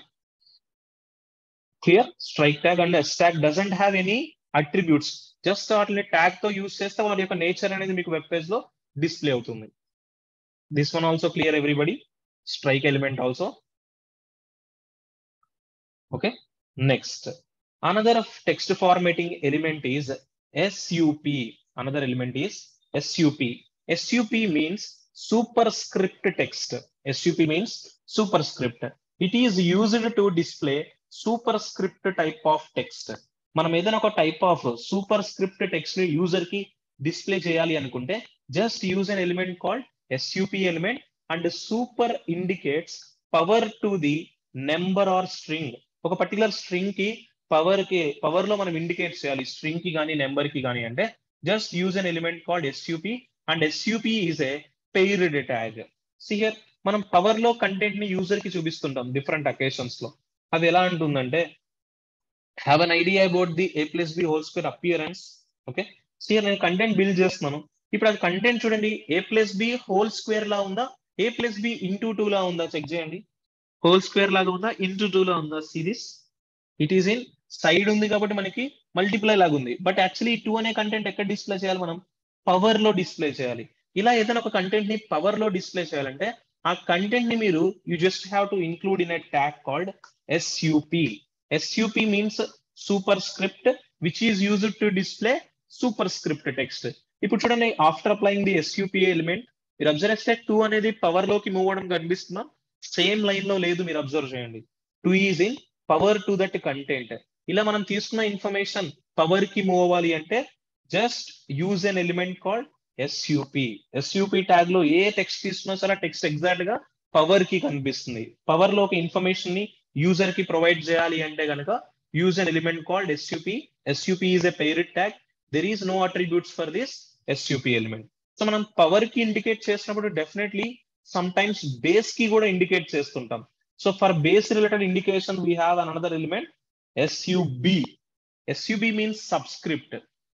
Clear? Strike tag and S tag doesn't have any attributes. Just వాటిని ట్యాగ్ తో యూజ్ చేస్తే వాటి యొక్క నేచర్ అనేది మీకు వెబ్ పేజ్ లో డిస్ప్లే అవుతుంది. This one also clear everybody? Strike element also. Okay, next, another text formatting element is SUP. Another element is SUP. SUP means superscript text. SUP means superscript. It is used to display superscript type of text. మనం ఏదైనా ఒక type of super script text ని user కి display చేయాలి అనుకుంటే just use an element called SUP element. And super indicates power to the number or string. ఒక particular string కి power లో మనం ఇండికేట్ చేయాలి స్ట్రింగ్ కి కానీ నెంబర్ కి కానీ అంటే just use an element called SUP. And SUP is a paired tag. Here మనం పవర్ లో కంటెంట్ ని యూజర్ కి చూపిస్తుంటాం డిఫరెంట్ అకేషన్స్ లో. అది ఎలా అంటుందంటే have an idea about the A+B whole square appearance. Okay, here నేను కంటెంట్ బిల్డ్ చేస్తున్నాను. ఇప్పుడు అది కంటెంట్ చూడండి, A+B హోల్ స్క్వేర్ లా ఉందా, A+B ఇంటూ 2 లా ఉందా చెక్ చేయండి. హోల్ స్క్వేర్ లాగా ఉందా, ఇంటూ 2 లా ఉందా? Series it is in side ఉంది కాబట్టి మనకి మల్టిప్లై లాగా ఉంది. బట్ యాక్చువల్లీ 2 అనే కంటెంట్ ఎక్కడ డిస్ప్లే చేయాలి? మనం పవర్ లో డిస్ప్లే చేయాలి. ఇలా ఏదైనా ఒక కంటెంట్ ని పవర్ లో డిస్ప్లే చేయాలంటే ఆ కంటెంట్ ని మీరు you just have to include in a tag called SUP. SUP means super script which is used to display super script text. ఇప్పుడు చూడండి, after applying the SUP element మీరు observe చేస్తే 2 అనేది పవర్ లోకి మూవ్ అవడం కనిపిస్తుందా? సేమ్ లైన్ లో లేదు, మీరు అబ్జర్వ్ చేయండి. 2 is in power to that content. ఇలా మనం తీసుకున్న ఇన్ఫర్మేషన్ పవర్ కి మూవ్ అవ్వాలి అంటే just use an element called SUP. SUP tag లో ఏ టెక్స్ట్ తీసుకున్నా సరే టెక్స్ట్ ఎగ్జాక్ట్ గా పవర్ కి కనిపిస్తుంది. పవర్ లో ఒక ఇన్ఫర్మేషన్ ని యూజర్ కి ప్రొవైడ్ చేయాలి అంటే కనుక use an element called SUP. SUP is a paired tag. There is no attributes for this SUP element. So మనం పవర్ కి ఇండికేట్ చేసినప్పుడు డెఫినెట్లీ సమ్ టైమ్స్ బేస్ కి కూడా ఇండికేట్ చేస్తుంటాం. So for base related indication we have another element SUB. SUB means subscript.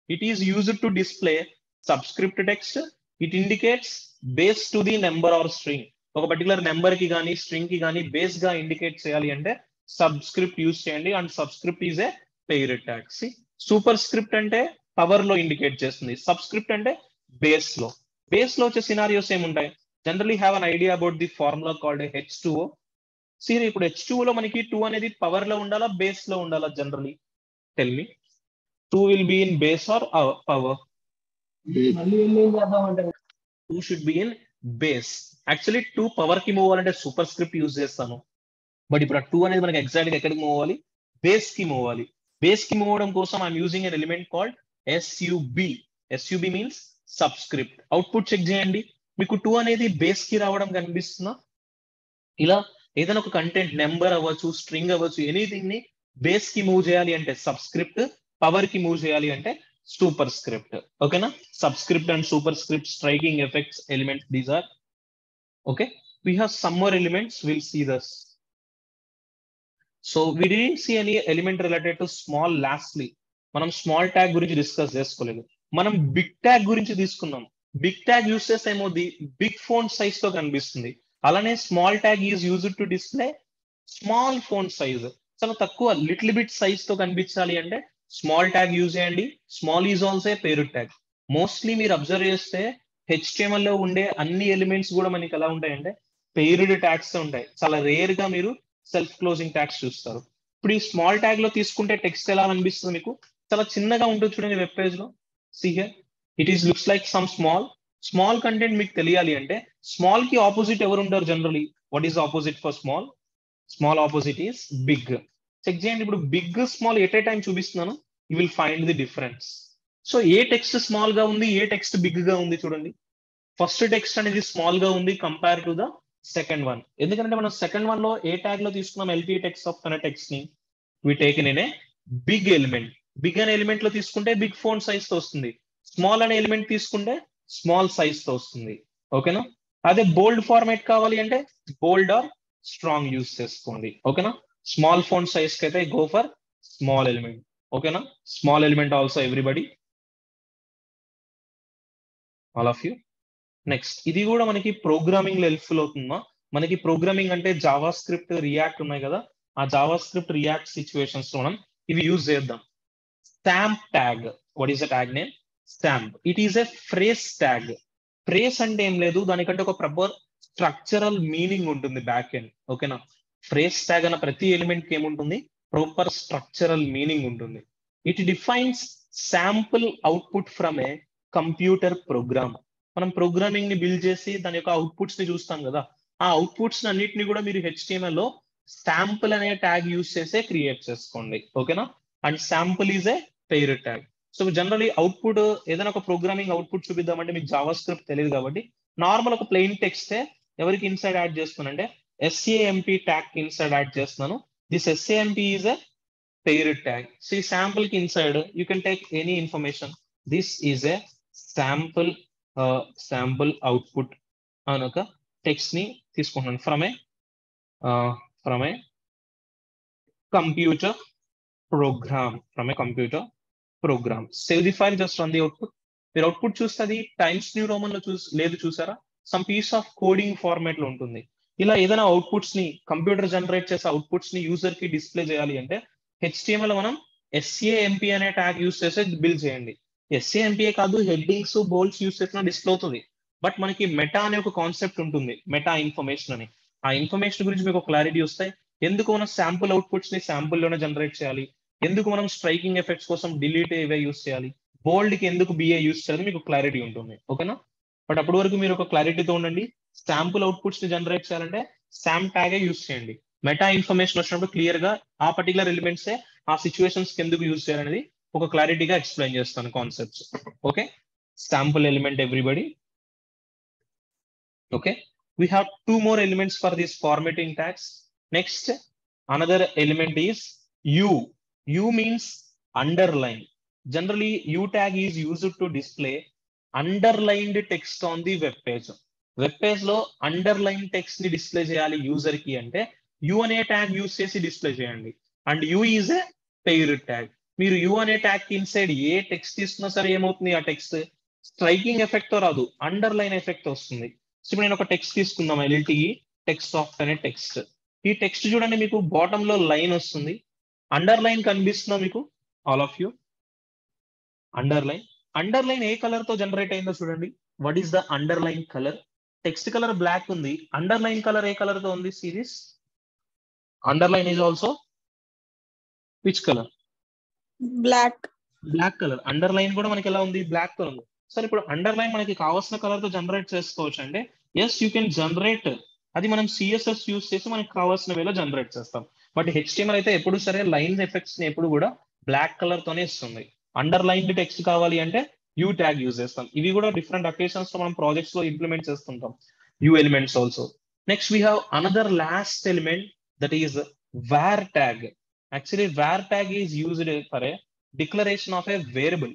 It is used to display subscript text. It indicates base to the number or string. ఒక particular number కి కానీ string కి కానీ base గా indicate చేయాలి అంటే subscript use చేయండి. And subscript is a paired tag. Super script అంటే పవర్ లో ఇండికేట్ చేస్తుంది, సబ్స్క్రిప్ట్ అంటే బేస్ లో. బేస్ లో వచ్చే సినారియోస్ ఏముంటాయి? Generally have an idea about the formula called H2O. సరే ఇప్పుడు H2O లో మనకి 2 అనేది పవర్ లో ఉండాలా బేస్ లో ఉండాలా generally tell me 2 will be in base or power 2 should be in base actually 2 power కి మూవ్ అవ్వాలంటే సూపర్ స్క్రిప్ట్ యూజ్ చేస్తాను బట్ ఇప్పుడు ఆ 2 అనేది మనకి ఎగ్జాక్ట్ గా ఎక్కడికి మూవ్ అవ్వాలి బేస్ కి మూవ్ అవ్వాలి బేస్ కి మూవ్ అవడం కోసం I'm using an element called SUB means subscript output check చేయండి మీకు 2 అనేది బేస్ కి రావడం కనిపిస్తుందా ఇలా ఏదైనా ఒక కంటెంట్ నెంబర్ అవ్వచ్చు స్ట్రింగ్ అవ్వచ్చు ఎనీథింగ్ ని బేస్ కి మూవ్ చేయాలి అంటే సబ్స్క్రిప్ట్ పవర్ కి మూవ్ చేయాలి అంటే సూపర్ స్క్రిప్ట్ ఓకేనా subscript and superscript striking effects elements these are okay we have some more elements we'll see this so we didn't see any element related to small lastly మనం small tag గురించి discuss చేసుకోలేదు మనం big tag గురించి తీసుకున్నాం big tag use చేస్తే ఏమో big phone size తో కనిపిస్తుంది అలానే small tag is used to display small phone size చాలా తక్కువ లిటిల్ బిట్ సైజ్ తో కనిపించాలి అంటే స్మాల్ ట్యాగ్ యూజ్ చేయండి స్మాల్ ఈజ్ ఆల్సో పేరు ట్యాగ్ మోస్ట్లీ మీరు అబ్జర్వ్ చేస్తే HTML లో ఉండే అన్ని ఎలిమెంట్స్ కూడా మనకి ఎలా ఉంటాయంటే పెయిర్డ్ ట్యాగ్స్ ఉంటాయి చాలా రేర్ గా మీరు సెల్ఫ్ క్లోజింగ్ ట్యాగ్స్ చూస్తారు ఇప్పుడు ఈ స్మాల్ ట్యాగ్ లో తీసుకుంటే టెక్స్ట్ ఎలా అనిపిస్తుంది మీకు చాలా చిన్నగా ఉంటుంది చూడండి వెబ్ పేజ్ లో see here it is looks like some small content మీకు తెలియాలి అంటే స్మాల్ కి ఆపోజిట్ ఎవరు ఉంటారు generally what is opposite for small opposite is big check చేయండి ఇప్పుడు big small at a time చూపిస్తున్నాను you will find the difference so a text small గా ఉంది ఏ టెక్స్ట్ బిగ్ గా ఉంది చూడండి ఫస్ట్ టెక్స్ట్ అనేది స్మాల్ గా ఉంది compare to the second one ఎందుకంటే మనం సెకండ్ వన్ లో ఏ ట్యాగ్ లో తీసుకున్నాం LP టెక్స్ట్ ఆఫ్ తన టెక్స్ట్ ని we taken in a big element big అనే ఎలిమెంట్ లో తీసుకుంటే బిగ్ ఫోన్ సైజ్ తో వస్తుంది స్మాల్ అనే ఎలిమెంట్ తీసుకుంటే స్మాల్ సైజ్ తో వస్తుంది ఓకేనా అదే బోల్డ్ ఫార్మాట్ కావాలి అంటే బోల్డ్ ఆర్ స్ట్రాంగ్ యూస్ చేసుకోండి ఓకేనా స్మాల్ ఫోన్ సైజ్ కి అయితే గో ఫర్ స్మాల్ ఎలిమెంట్ ఓకేనా small element also everybody all of you next ఇది కూడా మనకి ప్రోగ్రామింగ్ లో హెల్ప్ఫుల్ అవుతుందా మనకి ప్రోగ్రామింగ్ అంటే జావా స్క్రిప్ట్ రియాక్ట్ ఉన్నాయి కదా ఆ జావా స్క్రిప్ట్ రియాక్ట్ సిచ్యువేషన్స్ లో మనం ఇవి యూజ్ చేద్దాం stamp tag what is the tag name stamp it is a phrase tag phrase అంటే ఏం లేదు దానికంటే ఒక ప్రాపర్ స్ట్రక్చరల్ మీనింగ్ ఉంటుంది బ్యాక్ ఎండ్ ఓకేనా ఫ్రేస్ ట్యాగ్ అన్న ప్రతి ఎలిమెంట్ కి ఏముంటుంది ప్రాపర్ స్ట్రక్చరల్ మీనింగ్ ఉంటుంది it defines sample output from A computer program మనం ప్రోగ్రామింగ్ ని బిల్డ్ చేసి దాని యొక్క అవుట్పుట్స్ ని చూస్తాం కదా ఆ అవుట్పుట్స్ అన్నిటిని కూడా మీరు HTML లో శాంపుల్ అనే ట్యాగ్ యూస్ చేసే క్రియేట్ చేసుకోండి ఓకేనా and sample is a pair tag so generally output ఏదైనా ఒక ప్రోగ్రామింగ్ అవుట్పుట్ చూపిద్దామంటే మీకు జావా స్క్రిప్ట్ తెలియదు కాబట్టి నార్మల్ ఒక ప్లెయిన్ టెక్స్ట్ ఎవరికి ఇన్సైడ్ యాడ్ చేస్తున్నానంటే SAMP ట్యాగ్ ఇన్సైడ్ యాడ్ చేస్తున్నాను this SAMP is a pair tag so ఈ శాంపుల్ కి inside you can take any information this is a sample output అని ఒక టెక్స్ట్ ని తీసుకుంటున్నాను from A computer program save the file just run the output మీరు output చూస్తే అది times New Roman లో లేదు చూసారా some piece of coding format లో ఉంటుంది ఇలా ఏదైనా అవుట్పుట్స్ ని కంప్యూటర్ జనరేట్ చేసే అవుట్పుట్స్ ని యూజర్ కి డిస్ప్లే చేయాలి అంటే HTML మనం SAMP అనే ట్యాగ్ యూస్ చేసి బిల్డ్ చేయండి SAMP కాదు హెడ్డింగ్స్ బోల్డ్స్ యూస్ చేసిన డిస్ప్లే అవుతుంది బట్ మనకి మెటా అనే ఒక కాన్సెప్ట్ ఉంటుంది మెటా ఇన్ఫర్మేషన్ అని ఆ ఇన్ఫర్మేషన్ గురించి మీకు క్లారిటీ వస్తాయి ఎందుకు మనం శాంపుల్ అవుట్పుట్స్ ని శాంపుల్ లోనే జనరేట్ చేయాలి ఎందుకు మనం స్ట్రైకింగ్ ఎఫెక్ట్స్ కోసం డిలీట్ ఇవే యూస్ చేయాలి బోల్డ్ కి ఎందుకు BA యూస్ చేయాలి మీకు క్లారిటీ ఉంటుంది ఓకేనా బట్ అప్పటి వరకు మీరు ఒక క్లారిటీతో ఉండండి శాంపుల్ అవుట్పుట్స్ ని జనరేట్ చేయాలంటే శామ్ ట్యాగే యూస్ చేయండి మెటా ఇన్ఫర్మేషన్ వచ్చినప్పుడు క్లియర్ గా ఆ పర్టికులర్ ఎలిమెంట్స్ ఆ సిచ్యువేషన్స్ కి ఎందుకు యూస్ చేయాలనేది ఒక క్లారిటీగా ఎక్స్ప్లెయిన్ చేస్తాను concepts okay sample element everybody okay we have two more elements for this formatting tags next another element is u means underline generally u tag is used to display underlined text on the web page లో underline text ని display చేయాలి user కి అంటే u అనే tag use చేసి display చేయండి and u is a paired tag మీరు u అనే ట్యాగ్ ఇన్సైడ్ ఏ టెక్స్ట్ తీసుకున్నా సరే ఏమవుతుంది ఆ టెక్స్ట్ స్ట్రైకింగ్ ఎఫెక్ట్ తో రాదు అండర్లైన్ ఎఫెక్ట్ వస్తుంది ఇప్పుడు నేను ఒక టెక్స్ట్ తీసుకుందాం LTE టెక్స్ట్ సాఫ్ట్ అనే టెక్స్ట్ ఈ టెక్స్ట్ చూడండి మీకు బాటమ్ లో లైన్ వస్తుంది అండర్లైన్ కనిపిస్తుందా మీకు ఆల్ ఆఫ్ యూ అండర్లైన్ ఏ కలర్ తో జనరేట్ అయిందో చూడండి what is the underline colour text colour black ఉంది అండర్లైన్ కలర్ ఏ కలర్ తో ఉంది సిరీస్ Underline is also which color? Black. Black colour. Underline కూడా మనకి ఎలా ఉంది? బ్లాక్ కలర్ ఉంది. సరే ఇప్పుడు అండర్లైన్ మనకి కావాల్సిన కలర్ తో జనరేట్ చేసుకోవచ్చు అంటే ఎస్ యూ కెన్ జనరేట్. అది మనం సిఎస్ఎస్ యూస్ చేసి మనకి కావాల్సిన వేలో జనరేట్ చేస్తాం. బట్ హెచ్టిఎంఎల్ అయితే ఎప్పుడు సరే లైన్ ఎఫెక్ట్స్ ని ఎప్పుడు కూడా బ్లాక్ కలర్ తోనే ఇస్తుంది. అండర్లైన్డ్ టెక్స్ట్ కావాలి అంటే యూ ట్యాగ్ యూజ్ చేస్తాం. ఇవి కూడా డిఫరెంట్ అకేషన్స్ లో మనం ప్రాజెక్ట్స్ లో ఇంప్లిమెంట్ చేస్తుంటాం. You elements also. Next we have another last element that is var tag. Actually var tag is used for a declaration of a variable.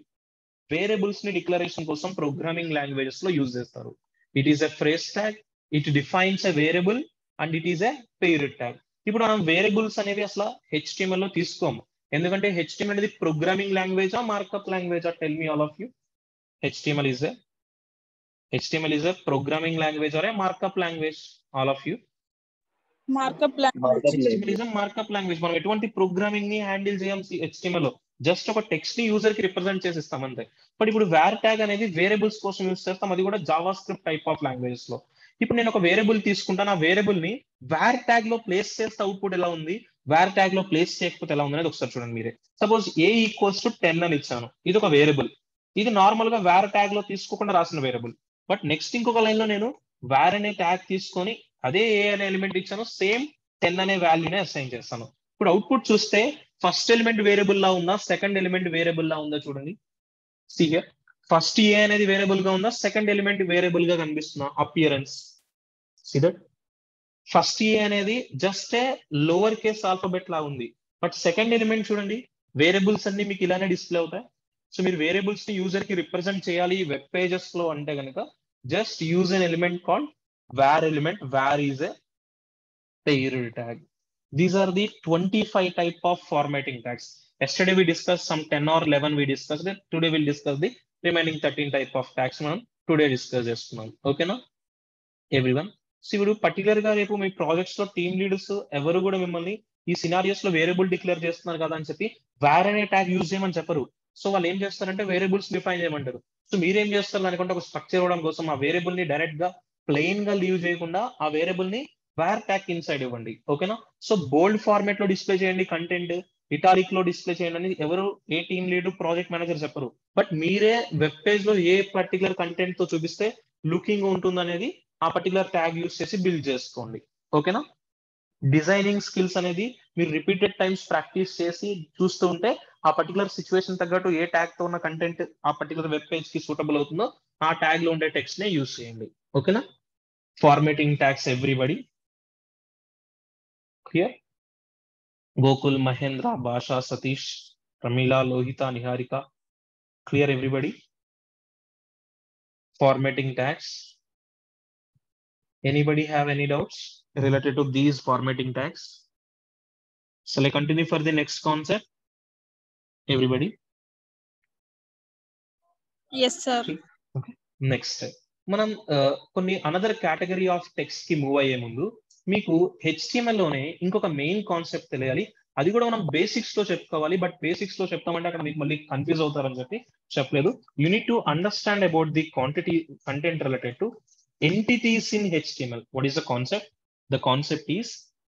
Variables ని declaration కోసం programming languages లో use చేస్తారు. It is a phrase tag. It defines a variable and it is a pair tag. ఇప్పుడు మనం variables అనేవి అసలు HTML లో తీసుకోము. ఎందుకంటే హెచ్టిఎంఎల్ అనేది ప్రోగ్రామింగ్ లాంగ్వేజా మార్కప్ లాంగ్వేజా? Tell me all of you. HTML is a programming language or a markup language? All of you. Markup language. HTML is a markup language. మనం ఎటువంటి ప్రోగ్రామింగ్ ని హ్యాండిల్ చేయం HTML లో. జస్ట్ ఒక text ని user కి represent చేసి ఇస్తాం అంతే. బట్ ఇప్పుడు var tag అనేది వేరియబుల్స్ కోసం యూజ్ చేస్తాం. అది కూడా Java script type of languages లో. ఇప్పుడు నేను ఒక వేరియబుల్ తీసుకుంటాను. ఆ వేరియబుల్ ని var tag లో ప్లేస్ చేస్తే అవుట్పుట్ ఎలా ఉంది, var tag లో ప్లేస్ చేయకపోతే ఎలా ఉంది అనేది ఒకసారి చూడండి మీరే. సపోజ్ a ఈక్వల్స్ టు 10 అని ఇచ్చాను. ఇది ఒక వేరియబుల్. ఇది నార్మల్ గా var tag లో తీసుకోకుండా రాసిన వేరియబుల్. బట్ నెక్స్ట్ ఇంకొక లైన్ లో నేను var అనే ట్యాగ్ తీసుకొని అదే ఏ అనే ఎలిమెంట్ ఇచ్చాను, సేమ్ 10 అనే వాల్యూనే అసైన్ చేస్తాను. ఇప్పుడు అవుట్పుట్ చూస్తే ఫస్ట్ ఎలిమెంట్ వేరియబుల్ లా ఉందా, సెకండ్ ఎలిమెంట్ వేరియబుల్ లా ఉందా చూడండి. See here, ఫస్ట్ ఏ అనేది వేరియబుల్ గా ఉందా, సెకండ్ ఎలిమెంట్ వేరియబుల్ గా కనిపిస్తుందా? Appearance. See that? First A అనేది just a lower case alphabet లా ఉంది. బట్ సెకండ్ ఎలిమెంట్ చూడండి, వేరియబుల్స్ అన్ని మీకు ఇలానే డిస్ప్లే అవుతాయి. సో మీరు వేరియబుల్స్ ని యూజర్ కి రిప్రజెంట్ చేయాలి వెబ్ పేజెస్ లో అంటే కనుక just use an element called var element. var is a paired tag. These are the 25 type of formatting tags. Yesterday we discussed some 10 or 11 we discussed it. Today we'll discuss the remaining 13 type of tags మనం today discuss చేస్తున్నాం. ఓకేనా everyone? So ఇప్పుడు particular గా రేపు మీ projects లో team leaders ఎవరు కూడా మిమ్మల్ని ఈ సినారియోస్ లో వేరియబుల్ డిక్లేర్ చేస్తున్నారు కదా అని చెప్పి var అనే ట్యాగ్ యూజ్ చేయమని చెప్పరు. సో వాళ్ళు ఏం చేస్తారంటే వేరియబుల్స్ డిఫైన్ చేయమంటారు. సో మీరేం చేస్తారు అనుకుంటే ఒక స్ట్రక్చర్ ఇవ్వడం కోసం ఆ వేరియబుల్ ని డైరెక్ట్ గా ప్లెయిన్ గా లీవ్ చేయకుండా ఆ వేరియబుల్ ని var tag ఇన్సైడ్ ఇవ్వండి. ఓకేనా? సో బోల్డ్ ఫార్మాట్ లో డిస్ప్లే చేయండి కంటెంట్, ఇటాలిక్ లో డిస్ప్లే చేయండి అని ఎవరు ఏ టీమ్ లీడర్ ప్రాజెక్ట్ మేనేజర్ చెప్పరు. బట్ మీరే వెబ్ పేజ్ లో ఏ పర్టికులర్ కంటెంట్ తో చూపిస్తే లుకింగ్ ఉంటుంది అనేది ఆ పర్టికులర్ ట్యాగ్ యూస్ చేసి బిల్డ్ చేసుకోండి. ఓకేనా? డిజైనింగ్ స్కిల్స్ అనేది మీరు రిపీటెడ్ టైమ్స్ ప్రాక్టీస్ చేసి చూస్తూ ఉంటే ఆ పర్టికులర్ సిచ్యువేషన్ తగ్గట్టు ఏ ట్యాగ్ తో ఉన్న కంటెంట్ ఆ పర్టికులర్ వెబ్ పేజ్ కి సూటబుల్ అవుతుందో ఆ ట్యాగ్ లో ఉండే టెక్స్ట్ నే యూజ్ చేయండి. ఓకేనా? Formatting tags everybody clear? Gokul, Mahendra, Bhasha, Satish, Pramila, Lohitha, Niharika, clear everybody? Formatting tags. Anybody have any doubts related to these formatting tags? Shall I continue for the next concept? Everybody? Yes sir. Okay. Next. మనం కొన్ని another category of text కి move అయ్యే ముందు మీకు HTML లోనే ఇంకొక main concept తెలియాలి. అది కూడా మనం బేసిక్స్ లో చెప్పుకోవాలి. బట్ బేసిక్స్ లో చెప్తామంటే అక్కడ మీకు మళ్ళీ కన్ఫ్యూజ్ అవుతారని చెప్పి చెప్పలేదు. You need to understand about the quantity content related to entities in HTML. What is the concept? The concept is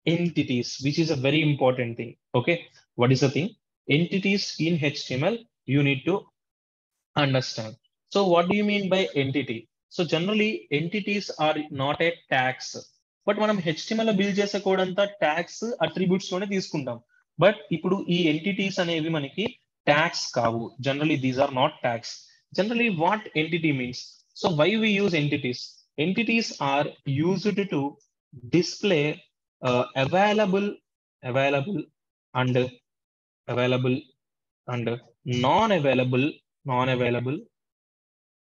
entities, which is a very important thing. Okay, what is the thing? Entities in HTML you need to understand. So what do you mean by entity? So generally entities are not a tags. But మనం HTML లో build చేసే code అంతా tags attributes లోనే తీసుకుంటాం. But ఇప్పుడు ఈ entities అనేవి మనకి ట్యాగ్స్ కావు. Generally these are not tags. Generally what entity means? So why we use entities? Entities are used to display available and non-available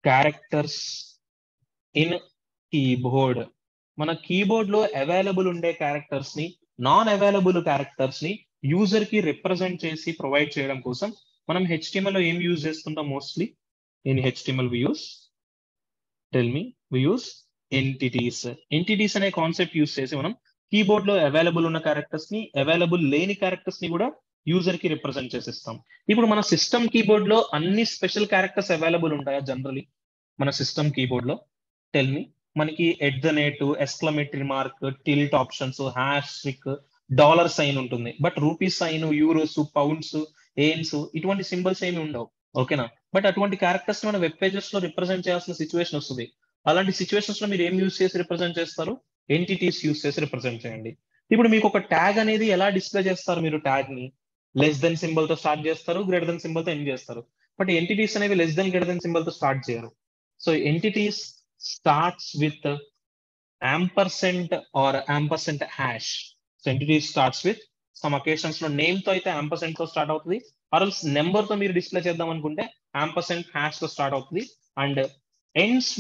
characters in keyboard. మన keyboard లో available ఉండే క్యారెక్టర్స్ ని, non available characters ని user కి represent చేసి provide చేయడం కోసం మనం HTML లో ఏం యూజ్ చేస్తుంటాం? Mostly in HTML we use, tell me, we use entities. Entities అనే కాన్సెప్ట్ యూజ్ చేసి మనం కీబోర్డ్ లో అవైలబుల్ ఉన్న క్యారెక్టర్స్ ని, అవైలబుల్ లేని క్యారెక్టర్స్ ని కూడా యూజర్ కి రిప్రజెంట్ చేసిస్తాం. ఇప్పుడు మన సిస్టమ్ కీబోర్డ్ లో అన్ని స్పెషల్ క్యారెక్టర్స్ అవైలబుల్ ఉంటాయా? జనరలీ మన సిస్టమ్ కీబోర్డ్ లో టెల్ మీ. మనకి at the rate, exclamatory mark, tilde options, hash trick, dollar sign ఉంటుంది. But rupee sign, euros, pounds, yens ఇటువంటి సింబల్స్ ఏమి ఉండవు. ఓకేనా? బట్ అటువంటి క్యారెక్టర్స్ మన వెబ్ పేజెస్ లో రిప్రజెంట్ చేయాల్సిన సిచ్యువేషన్ వస్తుంది. అలాంటి సిచ్యువేషన్స్ లో మీరు ఏం యూస్ చేసి రిప్రజెంట్ చేస్తారు? ఎంటిటీస్ యూస్ చేసి రిప్రజెంట్ చేయండి. ఇప్పుడు మీకు ఒక ట్యాగ్ అనేది ఎలా డిస్ప్లే చేస్తారు? మీరు ట్యాగ్ ని లెస్ దెన్ సింబల్ తో స్టార్ట్ చేస్తారు, గ్రేటర్ దెన్ సింబల్ తో ఎండ్ చేస్తారు. బట్ ఎంటిటీస్ అనేవి less than, greater than symbol తో స్టార్ట్ చేయరు. So entities starts with ampersand or ampersand hash. So entity starts with some occasions లో name తో అయితే ampersand తో స్టార్ట్ అవుతుంది, ఆర్ ఎల్స్ నెంబర్ తో మీరు డిస్ప్లే చేద్దాం అనుకుంటే ampersand hash తో స్టార్ట్ అవుతుంది. అండ్ ends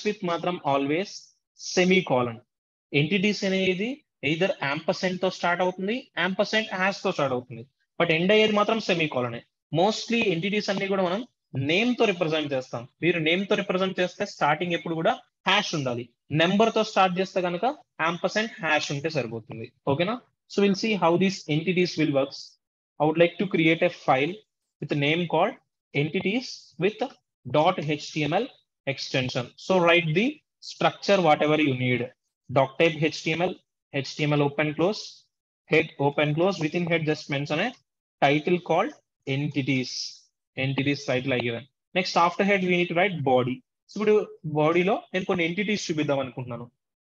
with మాత్రం ఆల్వేస్ సెమీకోలన్. ఎంటిటీస్ అనేది ఎయిదర్ ampersand తో స్టార్ట్ అవుతుంది, ampersand hash తో స్టార్ట్ అవుతుంది, బట్ ఎండ్ అయ్యేది మాత్రం సెమీకోలనే. మోస్ట్లీ ఎంటిటీస్ అన్ని కూడా మనం నేమ్ తో రిప్రజెంట్ చేస్తాం. మీరు నేమ్ తో రిప్రజెంట్ చేస్తే స్టార్టింగ్ ఎప్పుడు కూడా హ్యాష్ ఉండాలి. నెంబర్ తో స్టార్ట్ చేస్తే కనుక ampersand hash ఉంటే సరిపోతుంది. ఓకేనా? So will see how these entities will works. I would like to create a file with a name called entities with .html extension. So write the structure whatever you need. Doc type HTML open close, head open close. Within head just mention a title called entities title I given. Next after head we need to write body. So ఇప్పుడు బాడీలో నేను కొన్ని entities చూపిద్దాం అనుకుంటున్నాను.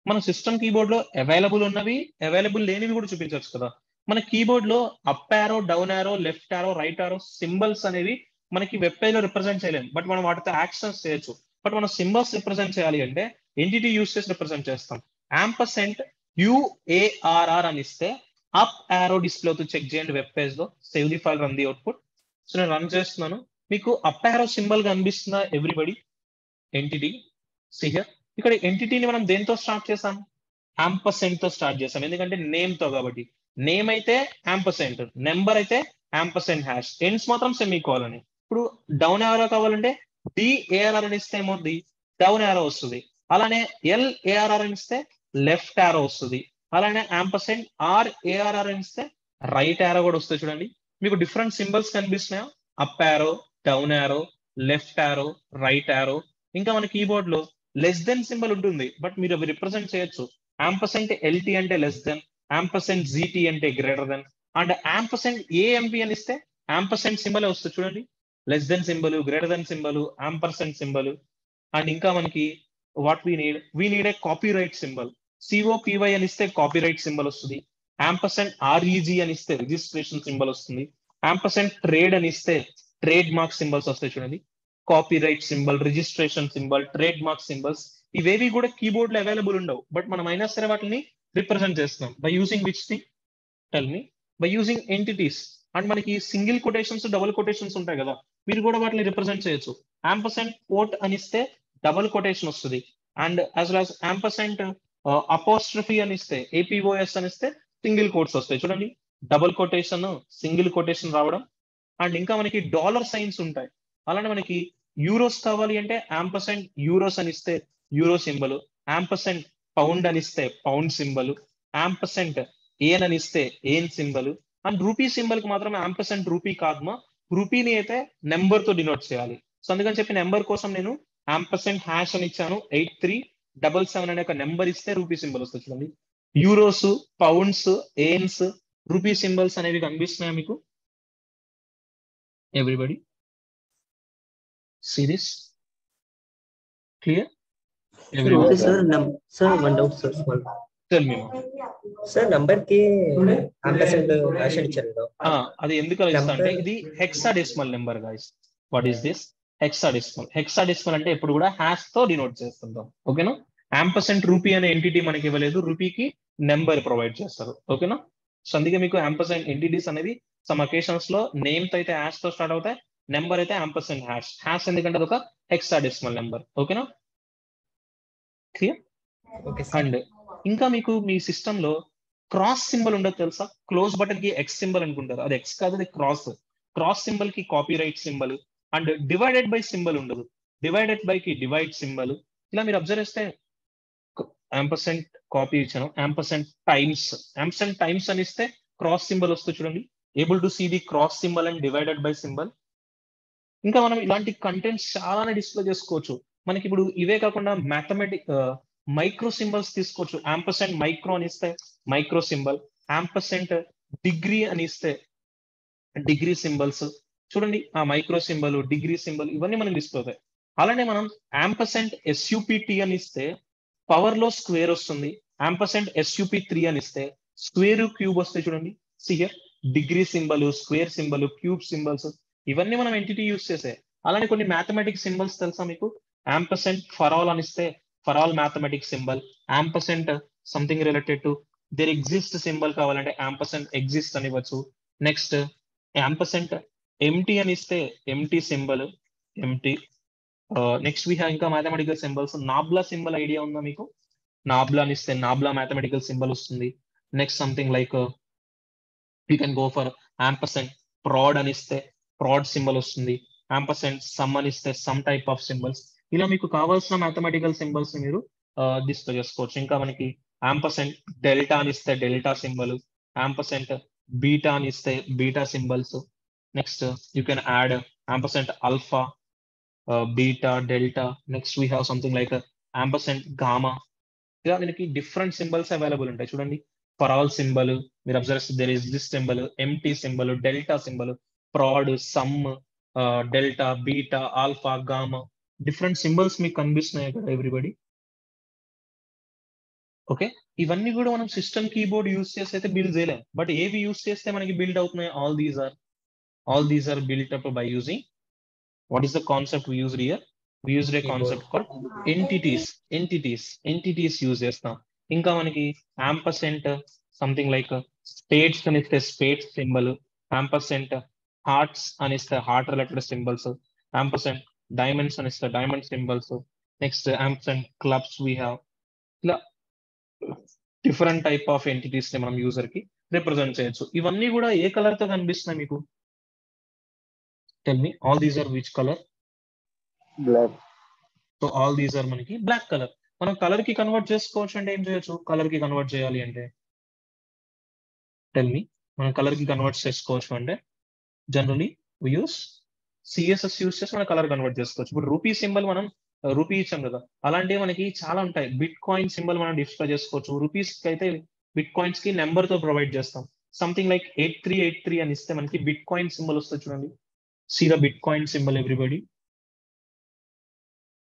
మన system keyboard లో available ఉన్నవి, available లేనివి కూడా చూపించవచ్చు కదా. మన కీబోర్డ్ లో up arrow, down arrow, left arrow, right arrow symbols అనేవి మనకి వెబ్ పేజ్ లో రిప్రజెంట్ చేయలేము, బట్ మనం వాటితో యాక్షన్స్ చేయొచ్చు. బట్ మనం సింబల్స్ రిప్రజెంట్ చేయాలి అంటే ఎంటిటీ యూస్ చేసి రిప్రజెంట్ చేస్తాం. %UARR అని ఇస్తే అప్ యారో డిస్ప్లే అవుతుంది. చెక్ చేయండి వెబ్ పేజ్ లో. Save the file, run the output. So నేను రన్ చేస్తున్నాను. మీకు అప్ యారో సింబల్ కనిపిస్తుందా ఎవ్రీబడి? ఎంటిటీ సిహియర్. ఇక్కడ ఎంటిటీని మనం దేంతో స్టార్ట్ చేసాం? ampersand తో స్టార్ట్ చేసాం, ఎందుకంటే నేమ్ తో కాబట్టి. నేమ్ అయితే ampersand, నెంబర్ అయితే ampersand hash, ఎండ్స్ మాత్రం సెమీకోలన్. ఇప్పుడు డౌన్ యారో కావాలంటే DARR అని ఇస్తే ఏమవుతుంది? డౌన్ యారో వస్తుంది. అలానే LARR అని ఇస్తే లెఫ్ట్ యారో వస్తుంది. అలానే %RARR అని ఇస్తే రైట్ యారో కూడా వస్తుంది. చూడండి మీకు డిఫరెంట్ సింబల్స్ కనిపిస్తున్నాయా? Up arrow, down arrow, left arrow, right arrow. ఇంకా మన కీబోర్డ్ లో లెస్ దెన్ సింబల్ ఉంటుంది, బట్ మీరు అవి రిప్రజెంట్ చేయొచ్చు. %LT అంటే లెస్ దెన్, %ZT అంటే గ్రేటర్ దెన్, అండ్ %AMP అని ఇస్తే ampersand సింబల్ వస్తుంది. చూడండి less than symbol, greater than symbol, ampersand symbol. And ఇంకా మనకి what we need a copyright symbol. COPY అని ఇస్తే కాపీరైట్ సింబల్ వస్తుంది. %REG అని ఇస్తే రిజిస్ట్రేషన్ సింబల్ వస్తుంది. %trade అని ఇస్తే ట్రేడ్ మార్క్ సింబల్స్ వస్తాయి. చూడండి copyright symbol, registration symbol, trade mark symbols ఇవేవి కూడా కీబోర్డ్ లో అవైలబుల్ ఉండవు, బట్ మనం అయినా సరే వాటిని రిప్రజెంట్ చేస్తాం. By using which thing? Tell me. By using entities. And మనకి సింగిల్ కొటేషన్స్, డబుల్ కొటేషన్స్ ఉంటాయి కదా, మీరు కూడా వాటిని రిప్రజెంట్ చేయొచ్చు. %port అని ఇస్తే డబుల్ కొటేషన్ వస్తుంది. And as well as apostrophe అని ఇస్తే, APOS అని ఇస్తే సింగిల్ కోట్స్ వస్తాయి. చూడండి డబుల్ కొటేషన్, సింగిల్ కొటేషన్ రావడం. అండ్ ఇంకా మనకి డాలర్ సైన్స్ ఉంటాయి. అలానే మనకి యూరోస్ కావాలి అంటే %euros అని ఇస్తే యూరో సింబల్, %pound అని ఇస్తే పౌండ్ సింబల్, %AN అని ఇస్తే ఏన్ సింబల్. అండ్ రూపీ సింబల్ కి మాత్రం %రూపీ కాదు, రూపీని అయితే నెంబర్ తో డినోట్ చేయాలి. సో అందుకని చెప్పి నెంబర్ కోసం నేను %hash అని ఇచ్చాను. 8377 అనే ఒక నెంబర్ ఇస్తే రూపీ సింబల్ వస్తుంది. చూడండి యూరోస్, పౌండ్స్, ఏన్స్, రూపీ సింబల్స్ అనేవి కనిపిస్తున్నాయా మీకు? Everybody see this clear? Okay, sir. Sir, one doubt, sir. Small. Tell me. Sir, number కి % hash ఇచ్చారు. అది ఎందుకు అలా ఇస్తా అంటే ఇది hexadecimal number guys. What is this? Hexadecimal అంటే ఎప్పుడు కూడా హ్యాష్ తో డినోట్ చేస్తుంటాం. ఓకేనా? %రూపీ అనే ఎంటిటీ మనకి ఇవ్వలేదు, రూపీకి నెంబర్ ప్రొవైడ్ చేస్తారు. ఓకేనా? సో అందుకే మీకు ఎంటిటీస్ అనేవి సమ్ అకేషన్స్ లో నేమ్ తో అయితే హ్యాష్ తో స్టార్ట్ అవుతాయి, నెంబర్ అయితే హ్యాష్ ఎందుకంటే అది ఒక హెక్సాడెసిమల్ నెంబర్. ఓకేనా? క్లియర్? అండ్ ఇంకా మీకు మీ సిస్టమ్ లో క్రాస్ సింబల్ ఉండదు తెలుసా? క్లోజ్ బటన్ కి X సింబల్ అనుకుంటారు, అది X కాదు, అది క్రాస్ సింబల్ కి copyright symbol. And divided by symbol ఉండదు, డివైడెడ్ బై కి డివైడ్ సింబల్. ఇలా మీరు అబ్జర్వ్ చేస్తే కాపీ ఇచ్చాను, టైమ్స్ అని ఇస్తే క్రాస్ సింబల్ వస్తుంది. చూడండి able to see the cross symbol and divided by symbol. ఇంకా మనం ఇలాంటి కంటెంట్స్ చాలానే డిస్ప్లే చేసుకోవచ్చు. మనకి ఇప్పుడు ఇవే కాకుండా మైక్రో సింబల్స్ తీసుకోవచ్చు. %మైక్రో అని ఇస్తే మైక్రో సింబల్, యాంపర్సెంట్ డిగ్రీ అని ఇస్తే డిగ్రీ సింబల్స్ చూడండి, ఆ మైక్రో సింబల్, డిగ్రీ సింబల్ ఇవన్నీ మనకి డిస్ప్లే అవుతాయి. అలానే మనం యాంపర్సెంట్ SUPT అని ఇస్తే పవర్ లో స్క్వేర్ వస్తుంది. యాంపర్సెంట్ SUP3 అని ఇస్తే స్క్వేర్ క్యూబ్ వస్తాయి. చూడండి సియర్ degree symbol, square symbol, cube symbols ఇవన్నీ మనం ఎంటిటీ యూస్ చేసే. అలానే కొన్ని మ్యాథమెటిక్స్ సింబల్స్ తెలుసా మీకు? యాంపర్సెంట్ ఫర్ ఆల్ అని ఇస్తే for all mathematics symbol. Ampersand something related to there exist symbol కావాలంటే యాంపర్సెంట్ ఎగ్జిస్ట్ అని ఇవ్వచ్చు. నెక్స్ట్ యాంపర్సెంట్ ఎంటీ అని ఇస్తే empty symbol empty. Next we have ఇంకా mathematical symbols. Nabla symbol idea ఉందా మీకు? నాబ్లా అని ఇస్తే నాబ్లా మ్యాథమెటికల్ సింబల్ వస్తుంది. Next something like you can go for ampersand prod అని ఇస్తే ప్రాడ్ సింబల్ వస్తుంది. యాంపర్సెంట్ సమ్ అని ఇస్తే సమ్ టైప్ ఆఫ్ సింబల్స్. ఇలా మీకు కావాల్సిన మ్యాథమెటికల్ సింబల్స్ మీరు డిస్ప్లే చేసుకోవచ్చు. ఇంకా మనకి యాంపర్సెంట్ డెల్టా అని ఇస్తే డెల్టా సింబల్, యాంపర్సెంట్ బీటా అని ఇస్తే beta symbols. Next you can add ampersand alpha, beta, delta. Next we have something like ampersand gamma. ఇలా మనకి డిఫరెంట్ సింబల్స్ అవైలబుల్ ఉంటాయి. చూడండి ఫర్ ఆల్ సింబల్, మీరు observe there is this symbol, empty symbol, delta symbol, prod, sum, delta, beta, alpha, gamma different symbols మీకు కనిపిస్తున్నాయి కదా everybody. Okay, ఇవన్నీ కూడా మనం సిస్టమ్ కీబోర్డ్ యూస్ చేసి అయితే బిల్డ్ చేయలేం. బట్ ఏవి యూస్ చేస్తే మనకి బిల్డ్ అవుతున్నాయి? All these are built up by using what is the concept we used here? We used a concept called entities use చేస్తాం. ఇంకా మనకి యాంపర్సెంట్ సంథింగ్ లైక్ స్పేడ్స్ అని ఇస్తే స్పేడ్స్ సింబల్, యాంపర్సెంట్ హార్ట్స్ అని ఇస్తే heart related symbols, ampersand diamonds అని ఇస్తే diamond symbols. Next ampersand clubs we have. ఇలా డిఫరెంట్ టైప్ ఆఫ్ ఎంటిటీస్ ని మనం యూజర్ కి రిప్రజెంట్ చేయొచ్చు. ఇవన్నీ కూడా ఏ కలర్ తో కనిపిస్తున్నాయి మీకు? Tell me, all these are which color? Black. So all these are మనకి బ్లాక్ కలర్. మనం కలర్ కి కన్వర్ట్ చేసుకోవచ్చు అంటే ఏం చేయొచ్చు? కలర్ కి కన్వర్ట్ చేయాలి అంటే టెల్ మీ, మనం కలర్ కి కన్వర్ట్ చేసుకోవచ్చు అంటే generally we use CSS use చేసి మనం కలర్ కన్వర్ట్ చేసుకోవచ్చు. ఇప్పుడు రూపీ సింబల్ మనం రూపీ ఇచ్చాం కదా, అలాంటివి మనకి చాలా ఉంటాయి. బిట్ కాయిన్ సింబల్ మనం డిస్ప్లే చేసుకోవచ్చు. రూపీస్ కి అయితే బిట్ కాయిన్స్ కి నెంబర్ తో ప్రొవైడ్ చేస్తాం. సంథింగ్ లైక్ 8383 అని ఇస్తే మనకి బిట్ కాయిన్ సింబల్ వస్తుంది. చూడండి, see the Bitcoin symbol everybody,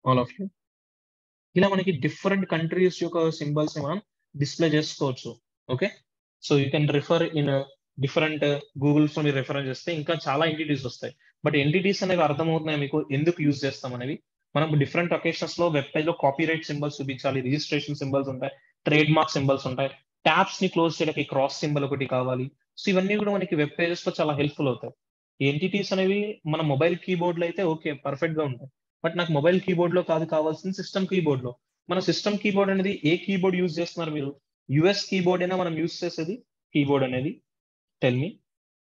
all of you. ఇలా మనకి డిఫరెంట్ కంట్రీస్ యొక్క సింబల్స్ మనం డిస్ప్లే చేసుకోవచ్చు. Okay, so you can refer in different Google's లో మీరు రిఫర్ చేస్తే ఇంకా చాలా ఎంటిటీస్ వస్తాయి. బట్ ఎంటిటీస్ అనేవి అర్థమవుతున్నాయి మీకు ఎందుకు యూజ్ చేస్తాం అనేవి. మనం డిఫరెంట్ అకేషన్స్ లో వెబ్ పేజ్ లో కాపీ రైట్ సింబల్స్ చూపించాలి, రిజిస్ట్రేషన్ సింబల్స్ ఉంటాయి, ట్రేడ్ మార్క్ సింబల్స్ ఉంటాయి, ట్యాబ్స్ ని క్లోజ్ చేయడానికి క్రాస్ సింబల్ ఒకటి కావాలి. సో ఇవన్నీ కూడా మనకి వెబ్ పేజెస్ లో చాలా హెల్ప్ఫుల్ అవుతాయి. ఎంటిటీస్ అనేవి మన మొబైల్ కీబోర్డ్ లో అయితే ఓకే పర్ఫెక్ట్ గా ఉంటాయి. బట్ నాకు మొబైల్ కీబోర్డ్ లో కావాల్సింది సిస్టమ్ కీబోర్డ్ లో. మన సిస్టమ్ కీబోర్డ్ అనేది ఏ కీబోర్డ్ యూజ్ చేస్తున్నారు మీరు? యుఎస్ కీబోర్డ్ అయినా మనం యూజ్ చేసేది కీబోర్డ్ అనేది? టెల్ మీ,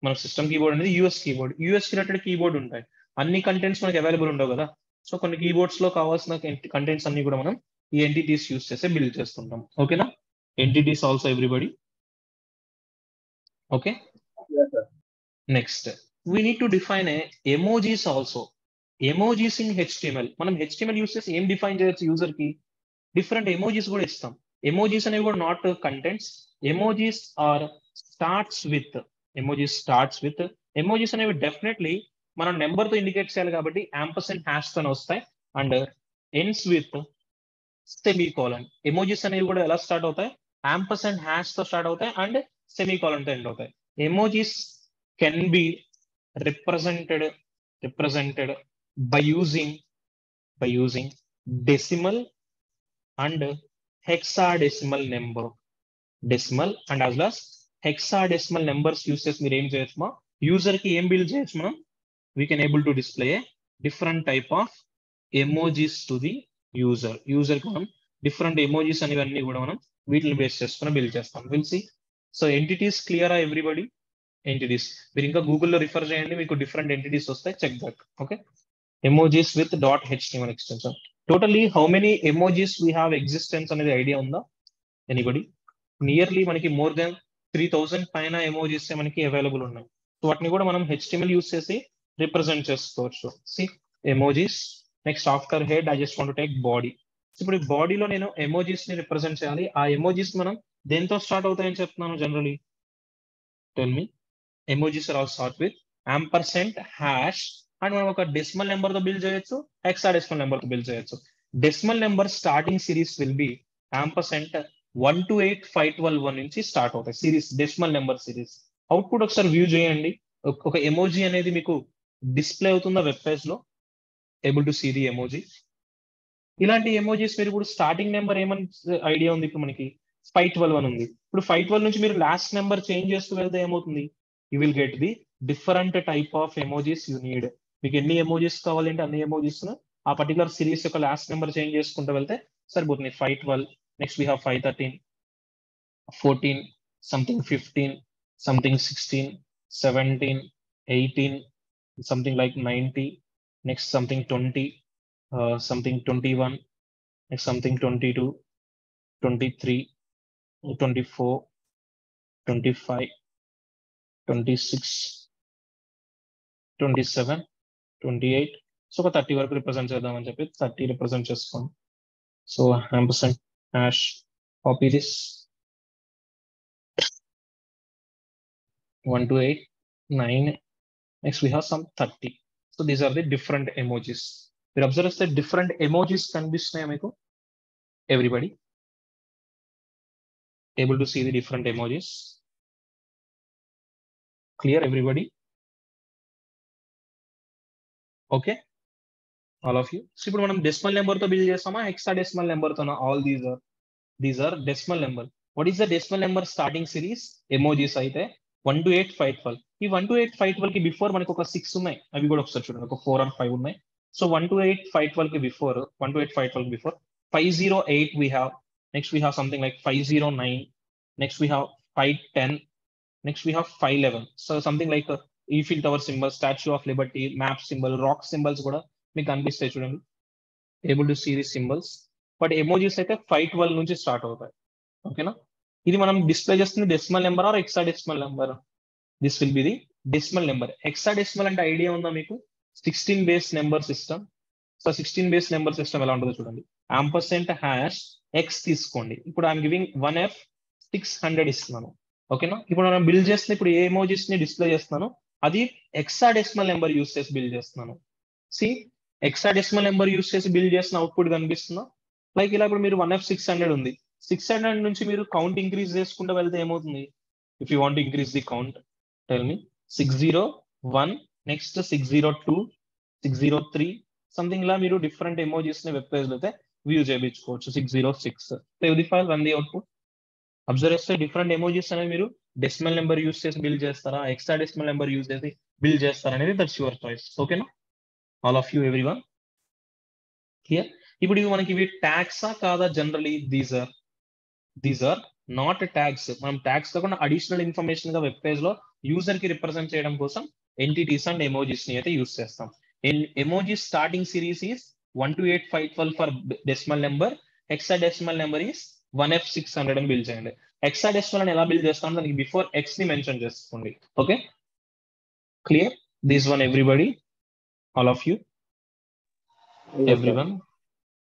మన సిస్టమ్ కీబోర్డ్ అనేది US keyboard. US related keyboard ఉంటాయి. అన్ని కంటెంట్స్ మనకి అవైలబుల్ ఉండవు కదా. సో కొన్ని కీబోర్డ్స్ లో కావాల్సిన కంటెంట్స్ అన్ని కూడా మనం ఈ ఎంటిటీస్ యూజ్ చేసి బిల్డ్ చేస్తుంటాం. ఓకేనా? Entities also everybody. Okay, next we need to define a emojis also. Emojis in HTML. మనం HTML యూస్ చేసి ఏం డిఫైన్ చేయొచ్చు? యూజర్ కి డిఫరెంట్ ఎమోజీస్ కూడా ఇస్తాం. ఎమోజీస్ అనేవి కూడా not contents. Emojis are starts with emojis అనేవి డెఫినెట్లీ మనం నెంబర్ తో ఇండికేట్ చేయాలి కాబట్టి యాంపర్సెంట్ హ్యాష్ తో వస్తాయి. And ends with semicolon. Emojis అనేవి కూడా ఎలా స్టార్ట్ అవుతాయి? యాంపర్సెంట్ హ్యాష్ తో స్టార్ట్ అవుతాయి అండ్ సెమీకోలన్ తో ఎండ్ అవుతాయి. Emojis can be represented by using decimal and hexadecimal number. Decimal and as well as hexadecimal numbers use చేసి మీరు ఏం చేయొచ్చు? మా యూజర్ కి ఏం బిల్డ్ చేయొచ్చు మనం? we can able to display a different type of emojis to the user కి మనం డిఫరెంట్ ఎమోజీస్ అనేవన్నీ కూడా మనం వీటిని బేస్ చేసుకుని బిల్డ్ చేస్తాం. Will see. సో ఎంటిటీస్ క్లియరా ఎవ్రీబడి? ఎంటిటీస్ మీరు ఇంకా గూగుల్లో రిఫర్ చేయండి, మీకు డిఫరెంట్ ఎంటిటీస్ వస్తాయి. Check that. Okay, emojis with .html extension. Totally how many emojis we have existence అనేది ఐడియా ఉందా ఎనీబడి? నియర్లీ మనకి మోర్ దెన్ 3000 పైన ఎమోజీస్ మనకి అవైలబుల్ ఉన్నాయి. సో వాటిని కూడా మనం HTML యూస్ చేసి రిప్రజెంట్ చేసుకోవచ్చు. See emojis. Next after head I just want to take body. ఇప్పుడు బాడీలో నేను ఎమోజీస్ ని రిప్రజెంట్ చేయాలి. ఆ ఎమోజీస్ మనం దేంతో స్టార్ట్ అవుతాయని చెప్తున్నాను? Generally Tell me. Emojis are all start with ampersand, hash, and మనం ఒక డెసిమల్ నెంబర్ తో బిల్డ్ చేయొచ్చు, హెక్సాడెసిమల్ నెంబర్ తో బిల్డ్ చేయొచ్చు. Decimal number starting series will be ampersand 1 to 8 512 నుంచి స్టార్ట్ అవుతాయి series, decimal number series. Output ఒకసారి view చేయండి. ఒక ఎమోజీ అనేది మీకు డిస్ప్లే అవుతుందా వెబ్ పేజ్ లో? Able to see the emoji. ఇలాంటి ఎమోజీస్ మీరు ఇప్పుడు స్టార్టింగ్ నెంబర్ ఏమని ఐడియా ఉంది? ఇప్పుడు మనకి 512 అని ఉంది. ఇప్పుడు 512 నుంచి మీరు లాస్ట్ నెంబర్ చేంజ్ చేస్తూ వెళ్తే ఏమవుతుంది? You will get the different type of emojis you need. మీకు ఎన్ని ఎమోజీస్ కావాలంటే అన్ని ఎమోజీస్ ఆ పర్టికులర్ సిరీస్ యొక్క లాస్ట్ నెంబర్ చేంజ్ చేసుకుంటూ వెళ్తే సరిపోతుంది. 512, next we have 513, 14, something 15, something 16, 17, 18, something like 90, next something 20, something 21, next something 22, 23, 24, 25, 26, 27, 28. So ఒక 30 వరకు రిప్రజెంట్ చేద్దామని చెప్పి 30 రిప్రజెంట్ చేసుకోండి. So ampersand hash, copy this 1 to 8, 9. Next we have some 30. So these are the different emojis. మీరు observe చేస్తే different emojis కనిపిస్తున్నాయా మీకు? Everybody able to see the different emojis? Clear everybody? Okay, all of you. So ఇప్పుడు మనం decimal number తో build చేస్తామా, hexadecimal number తోనా? All these are decimal number. What is the decimal number starting series? Emojis అయితే 1 to 8 512. ఈ 1 to 8 512 కి before మనకి ఒక 6 ఉన్నాయి, అవి కూడా ఒకసారి చూడండి. ఒక 4 and 5 ఉన్నాయి. సో 1 to 8 512 కి before, 1 to 8 512 before 508 we have. Next we have something like 509. Next we have 510. Next we have 511. So something like Eiffel Tower symbol, Statue of Liberty, map symbol, rock symbols కూడా మీకు కనిపిస్తాయి చూడండి. Able to see the symbols. But emojis అయితే 512 నుంచి start అవుతాయి. ఓకేనా? ఇది మనం డిస్ప్లే చేస్తుంది decimal number or hexadecimal number? This will be the decimal number. Hexadecimal అంటే ఐడియా ఉందా మీకు? 16 base number system. So 16 base number system ఎలా ఉంటుందో చూడండి. ampersand hash x తీసుకోండి. ఇప్పుడు ఐఎమ్ గివింగ్ 1F 600 ఇస్తున్నాను. ఓకేనా? ఇప్పుడు మనం బిల్డ్ చేస్తున్న ఇప్పుడు ఏ ఎమోజీస్ ని డిస్ప్లే చేస్తున్నాను, అది హెక్సాడెసిమల్ నెంబర్ యూస్ చేసి బిల్డ్ చేస్తున్నాను. సి హెక్సాడెసిమల్ నెంబర్ యూస్ చేసి బిల్డ్ చేసిన అవుట్పుట్ కనిపిస్తుందా? లైక్ ఇలా ఇప్పుడు మీరు 1F 600 ఉంది, 600 నుంచి మీరు కౌంట్ ఇంక్రీజ్ చేసుకుంటూ వెళ్తే ఏమవుతుంది? If you want increase the count, tell me. 601, next 602, 603, something ఇలా మీరు డిఫరెంట్ ఎమోజీస్ ని వెబ్ పేజ్ లో అయితే వ్యూ చేయించుకోవచ్చు. 606. Save the file, run the output. Observe చేస్తే డిఫరెంట్ ఎమోజీస్ అనేవి మీరు డెసిమల్ నెంబర్ యూస్ చేసి బిల్డ్ చేస్తారా, హెక్సాడెసిమల్ నెంబర్ యూస్ చేసి బిల్డ్ చేస్తారా అనేది దట్స్ యువర్ చాయిస్. ఓకేనా? All of you everyone clear? ఇప్పుడు ఇవి మనకి ఇవి ట్యాగ్సా కాదా? Generally these are not tags. మనం ట్యాగ్స్ కాకుండా అడిషనల్ ఇన్ఫర్మేషన్ గా వెబ్ పేజ్ లో యూజర్ కి రిప్రజెంట్ చేయడం కోసం ఎంటిటీస్ అండ్ ఎమోజీస్ ని అయితే యూస్ చేస్తాం. Emojis starting series is 1 to 8 512 for decimal number. Hexadecimal number is 1F 600 అని బిల్డ్ చేయండి. హెక్సాడెసిమల్ అని ఎలా బిల్డ్ చేస్తాం దానికి బిఫోర్ ఎక్స్ ని మెన్షన్ చేసుకోండి. Okay, clear? This one everybody, all of you, everyone.